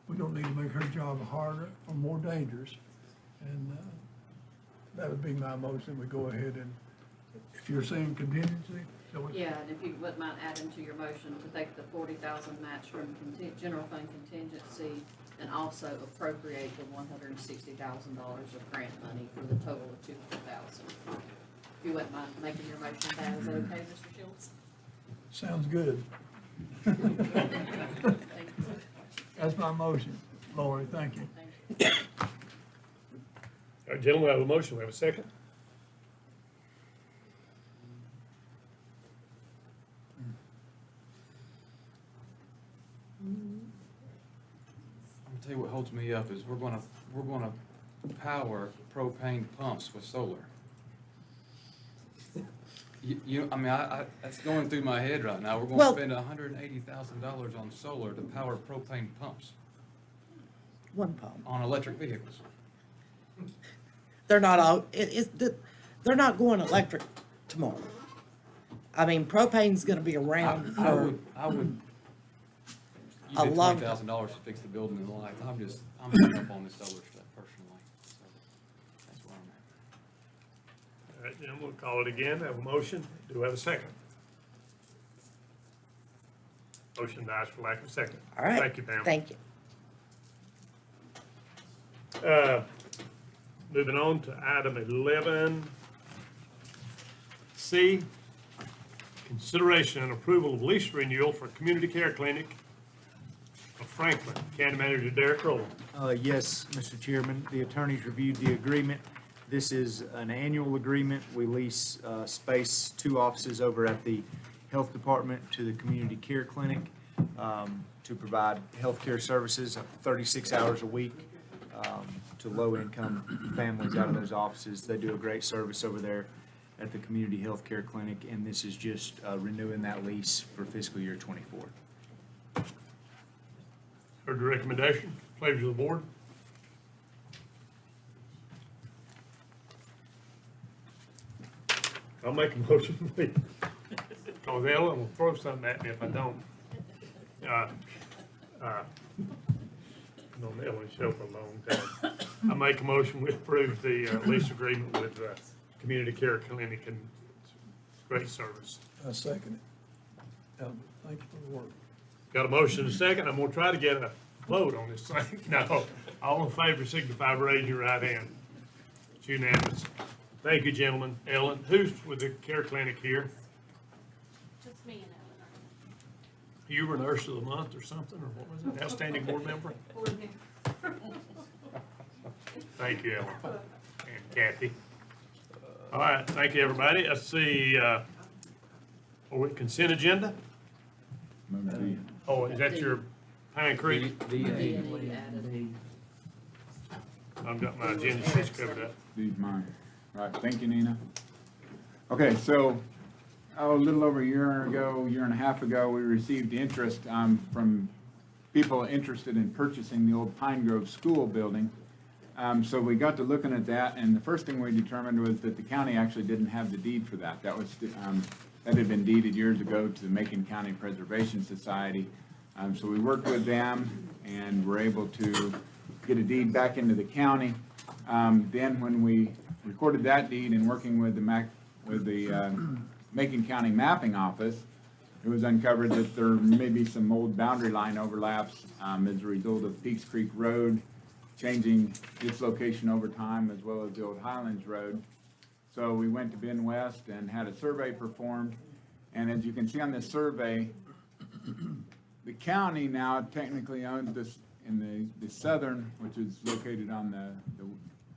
We don't need to make her job harder or more dangerous. And that would be my motion. We go ahead and, if you're saying contingency, so we. Yeah, and if you wouldn't mind adding to your motion to take the 40,000 match from general fund contingency and also appropriate the $160,000 of grant money for the total of $200,000. If you wouldn't mind making your motion, that is okay, Mr. Shields? Sounds good. That's my motion. Lori, thank you. Thank you. All right, gentlemen, we have a motion. We have a second. I'm gonna tell you what holds me up is we're gonna power propane pumps with solar. I mean, that's going through my head right now. We're Well- gonna spend $180,000 on solar to power propane pumps One pump. on electric vehicles. They're not all, they're not going electric tomorrow. I mean, propane's gonna be around for, I would, you A did long- $20,000 to fix the building and the lights. I'm hung up on this solar stuff personally, so that's where I'm at. All right, gentlemen, we'll call it again. Have a motion. Do we have a second? Motion dies for lack of second. all right. Thank you, Pam. Thank you. Moving on to item 11C, consideration and approval of lease renewal for Community Care Clinic of Franklin. County Manager Derek Rowland. Yes, Mr. Chairman, the attorneys reviewed the agreement. This is an annual agreement. We lease space, 2 offices over at the Health Department to the Community Care Clinic to provide healthcare services 36 hours a week to low-income families out of those offices. They do a great service over there at the Community Healthcare Clinic, and this is just renewing that lease for fiscal year '24. Heard the recommendation. Pleasure of the board. I'll make a motion, please. Because Ellen will throw something at me if I don't. No, Ellen show for a long time. I make a motion, we approve the lease agreement with Community Care Clinic, and it's great service. I second it. Thank you for the work. Got a motion and a second. I'm gonna try to get a vote on this thing. No, all in favor signify by raising your right hand. It's unanimous. Thank you, gentlemen. Ellen, who's with the care clinic here? Just me and You were nurse of the month or something, or what was it? Outstanding board member? Thank you, Ellen. And Kathy. All right, thank you, everybody. Let's see, are we consent agenda? Oh, is that your Pine Creek? I've got my agenda sheets covered up. These mine. Right, thank you, Nina. Okay, so, a little over a year and a half ago, we received interest from people interested in purchasing the old Pine Grove School building. So we got to looking at that, and the first thing we determined was that the county actually didn't have the deed for that. That was, that had been deeded years ago to the Macon County Preservation Society. So we worked with them and were able to get a deed back into the county. Then when we recorded that deed and working with the Macon County Mapping Office, it was uncovered that there may be some old boundary line overlaps as a result of Peaks Creek Road changing its location over time, as well as the old Highlands Road. So we went to Ben West and had a survey performed. And as you can see on this survey, the county now technically owns this in the southern, which is located on the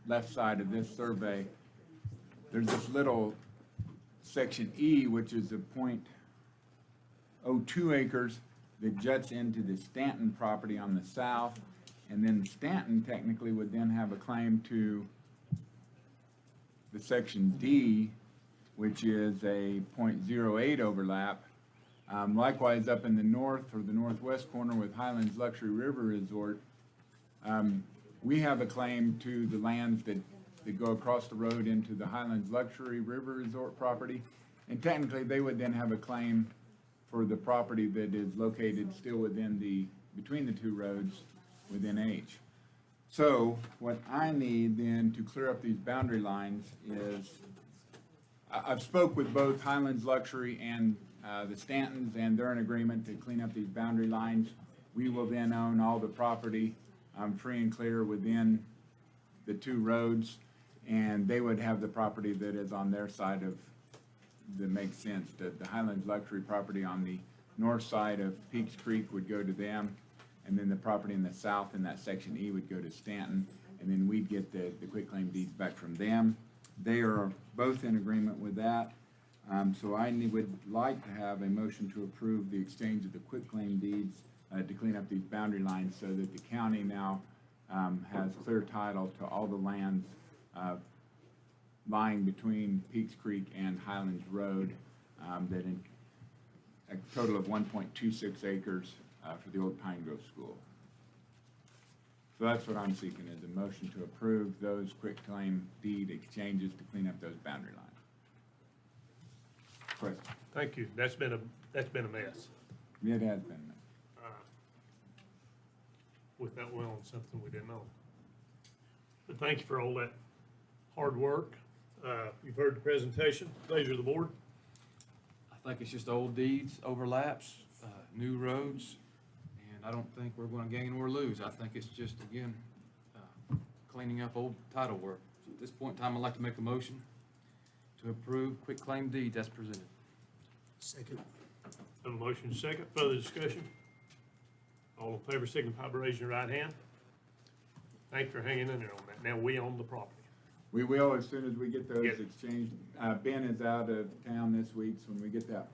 left side of this survey. There's this little section E, which is a .02 acres, that juts into the Stanton property on the south, and then Stanton technically would then have a claim to the section D, which is a .08 overlap. Likewise, up in the north or the northwest corner with Highlands Luxury River Resort, we have a claim to the lands that go across the road into the Highlands Luxury River Resort property. And technically, they would then have a claim for the property that is located still between the two roads within H. So what I need then to clear up these boundary lines is, I've spoke with both Highlands Luxury and the Stantons, and they're in agreement to clean up these boundary lines. We will then own all the property free and clear within the two roads, and they would have the property that is on their side that makes sense. The Highlands Luxury property on the north side of Peaks Creek would go to them, and then the property in the south in that section E would go to Stanton, and then we'd get the quitclaim deeds back from them. They are both in agreement with that. So I would like to have a motion to approve the exchange of the quitclaim deeds to clean up these boundary lines so that the county now has clear title to all the lands lying between Peaks Creek and Highlands Road, that in a total of 1.26 acres for the old Pine Grove School. So that's what I'm seeking, is a motion to approve those quitclaim deed exchanges to clean up those boundary lines. Question? Thank you. That's been a mess. It has been. With that well on something we didn't know. But thank you for all that hard work. You've heard the presentation. Pleasure of the board. I think it's just old deeds, overlaps, new roads, and I don't think we're gonna gain or lose. I think it's just, again, cleaning up old title work. So at this point in time, I'd like to make a motion to approve quitclaim deeds as presented. Second. Have a motion second. Further discussion? All in favor signify by raising your right hand. Thank you for hanging in there on that. Now we own the property. We will, as soon as we get those exchanged. Ben is out of town this week, so when we get that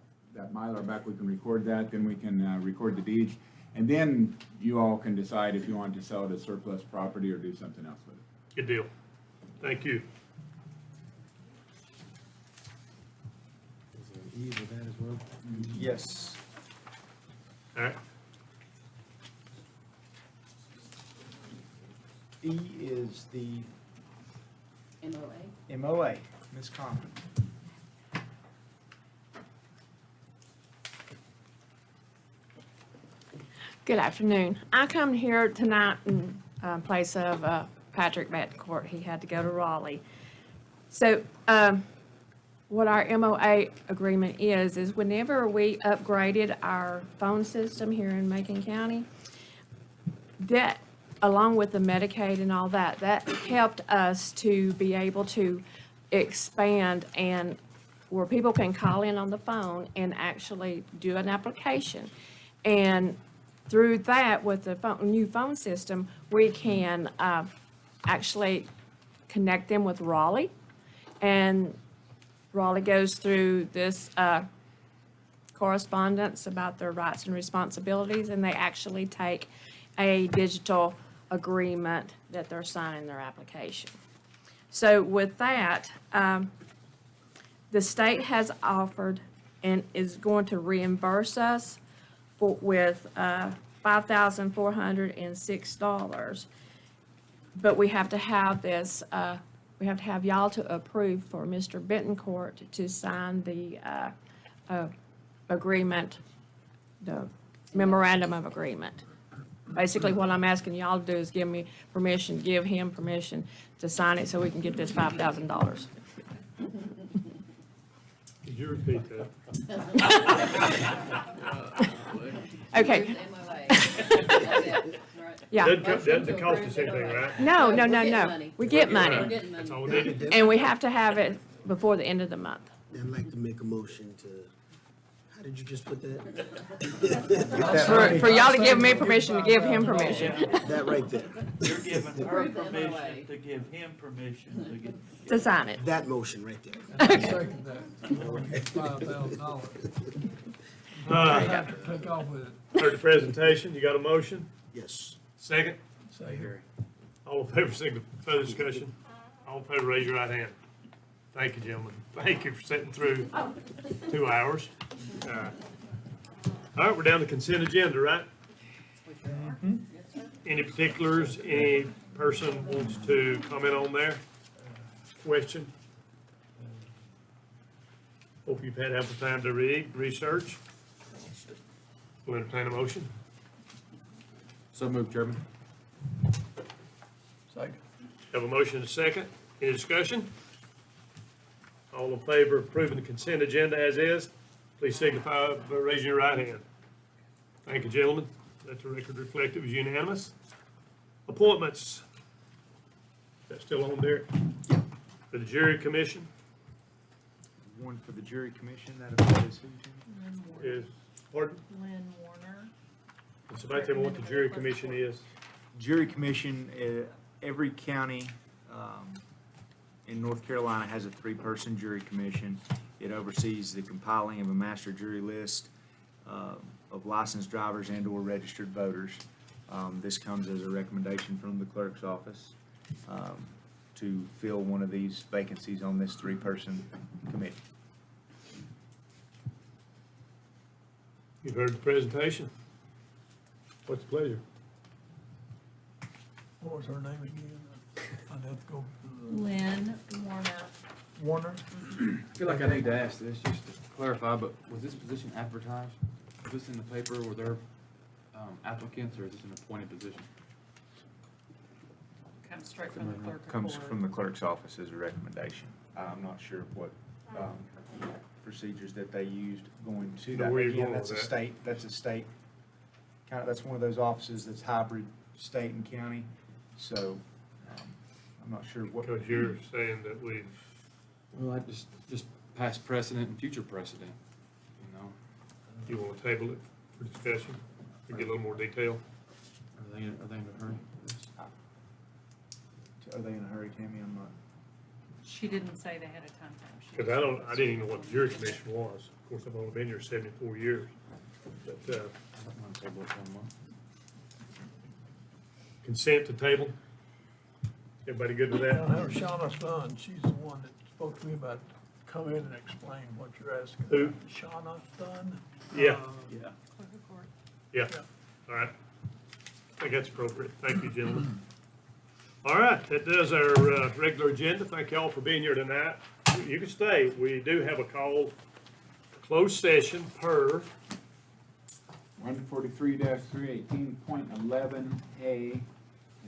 Mylar back, we can record that, then we can record the deeds. And then you all can decide if you want to sell it as surplus property or do something else with it. Good deal. Thank you. Is there E with that as well? Yes. All right. E is the MOA. MOA, Ms. Conlon. Good afternoon. I come here tonight in place of Patrick Betancourt. He had to go to Raleigh. So what our MOA agreement is whenever we upgraded our phone system here in Macon County, that, along with the Medicaid and all that, that helped us to be able to expand and where people can call in on the phone and actually do an application. And through that, with the new phone system, we can actually connect them with Raleigh. And Raleigh goes through this correspondence about their rights and responsibilities, and they actually take a digital agreement that they're signing their application. So with that, the state has offered and is going to reimburse us with $5,406. But we have to have this, we have to have y'all to approve for Mr. Betancourt to sign the agreement, the memorandum of agreement. Basically, what I'm asking y'all to do is give me permission, give him permission to sign it so we can get this $5,000. Could you repeat that? Okay. Yeah. Doesn't cost us anything, right? No. We get money. That's all we need. And we have to have it before the end of the month. I'd like to make a motion to, how did you just put that? For y'all to give me permission to give him permission. That right there. You're giving her permission to give him permission to get. To sign it. That motion right there. I second that. $5,000. Take off with it. Heard the presentation, you got a motion? Yes. Second? Say here. All in favor, signify, further discussion? All in favor, raise your right hand. Thank you, gentlemen. Thank you for sitting through 2 hours. All right, we're down to consent agenda, right? Any particulars, any person wants to comment on there? Question? Hope you've had ample time to read, research. We'll entertain a motion. So moved, Chairman. Second. Have a motion and a second. Any discussion? All in favor of approving the consent agenda as is, please signify by raising your right hand. Thank you, gentlemen. Let the record reflect it was unanimous. Appointments. Is that still on there? For the jury commission One for the jury commission, that is who? is, pardon? Lynn Warner. Can somebody tell me what the jury commission is? Jury commission, every county in North Carolina has a 3-person jury commission. It oversees the compiling of a master jury list of licensed drivers and/or registered voters. This comes as a recommendation from the clerk's office to fill one of these vacancies on this 3-person committee. You've heard the presentation. What's the pleasure? What was her name again? I'd have to go to Lynn Warner. Warner. I feel like I need to ask this, just to clarify, but was this position advertised? Was this in the paper? Were there applicants, or is this an appointed position? Comes straight from the clerk of Comes court. from the clerk's office as a recommendation. I'm not sure what procedures that they used going to that. Where you Again, going that's a with that? state, that's one of those offices that's hybrid state and county. So I'm not sure what. Because you're saying that we've, Well, I just past precedent and future precedent, you know? you want to table it for discussion, to get a little more detail? Are they in a hurry? Are they in a hurry, Tammy? I'm not. She didn't say they had a time frame. She Because I didn't even know what the jury commission was. Of course, I've only been here 74 years. But I don't want to table it for 1 month. consent to table? Everybody good with I that? have Shauna's son. She's the one that spoke to me about come in and explain what you're asking. Who? Shauna Dunn. Yeah. Yeah. clerk of court. Yeah, all right. I think that's appropriate. Thank you, gentlemen. All right, that does our regular agenda. Thank you all for being here tonight. You can stay. We do have a call, closed session per 143-318.11A,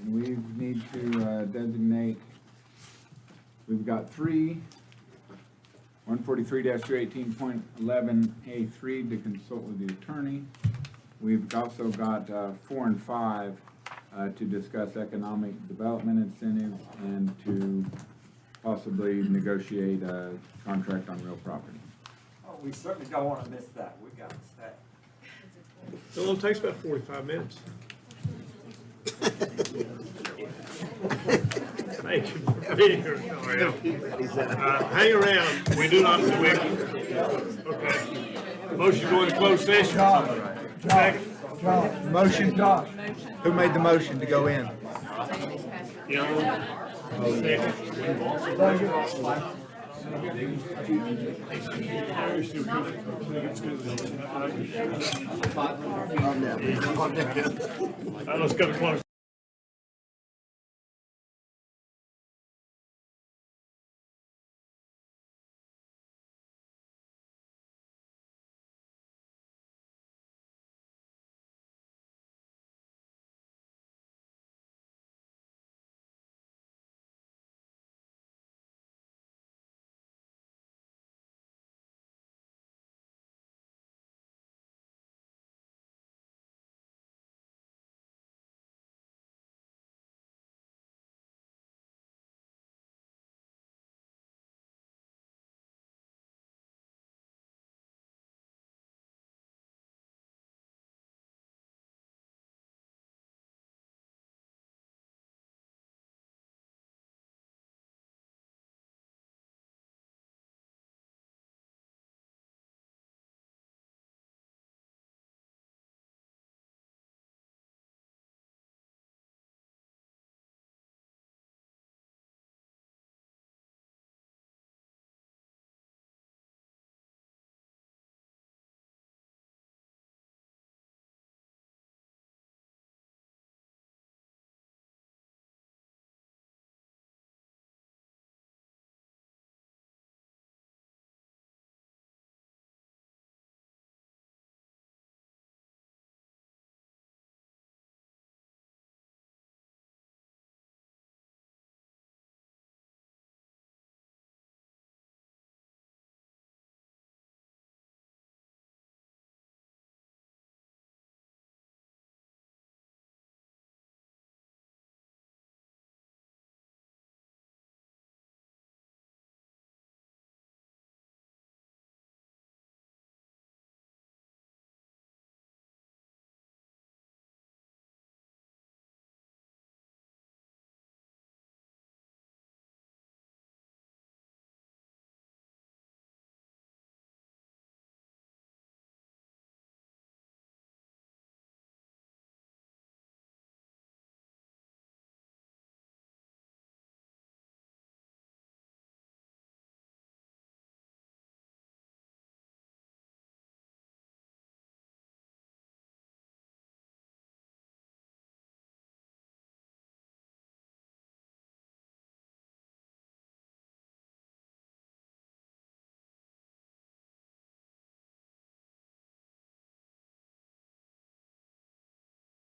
and we need to designate, we've got 143-318.11A3 to consult with the attorney. We've also got 4 and 5 to discuss economic development incentives and to possibly negotiate a contract on real property. Oh, we certainly don't want to miss that. We got to stay. It only takes about 45 minutes. Thank you for being here. Hang around. We do not quit. Okay. Motion to go into closed session. Second. Motion. Who made the motion to go in? Young. Second. Let's go to close.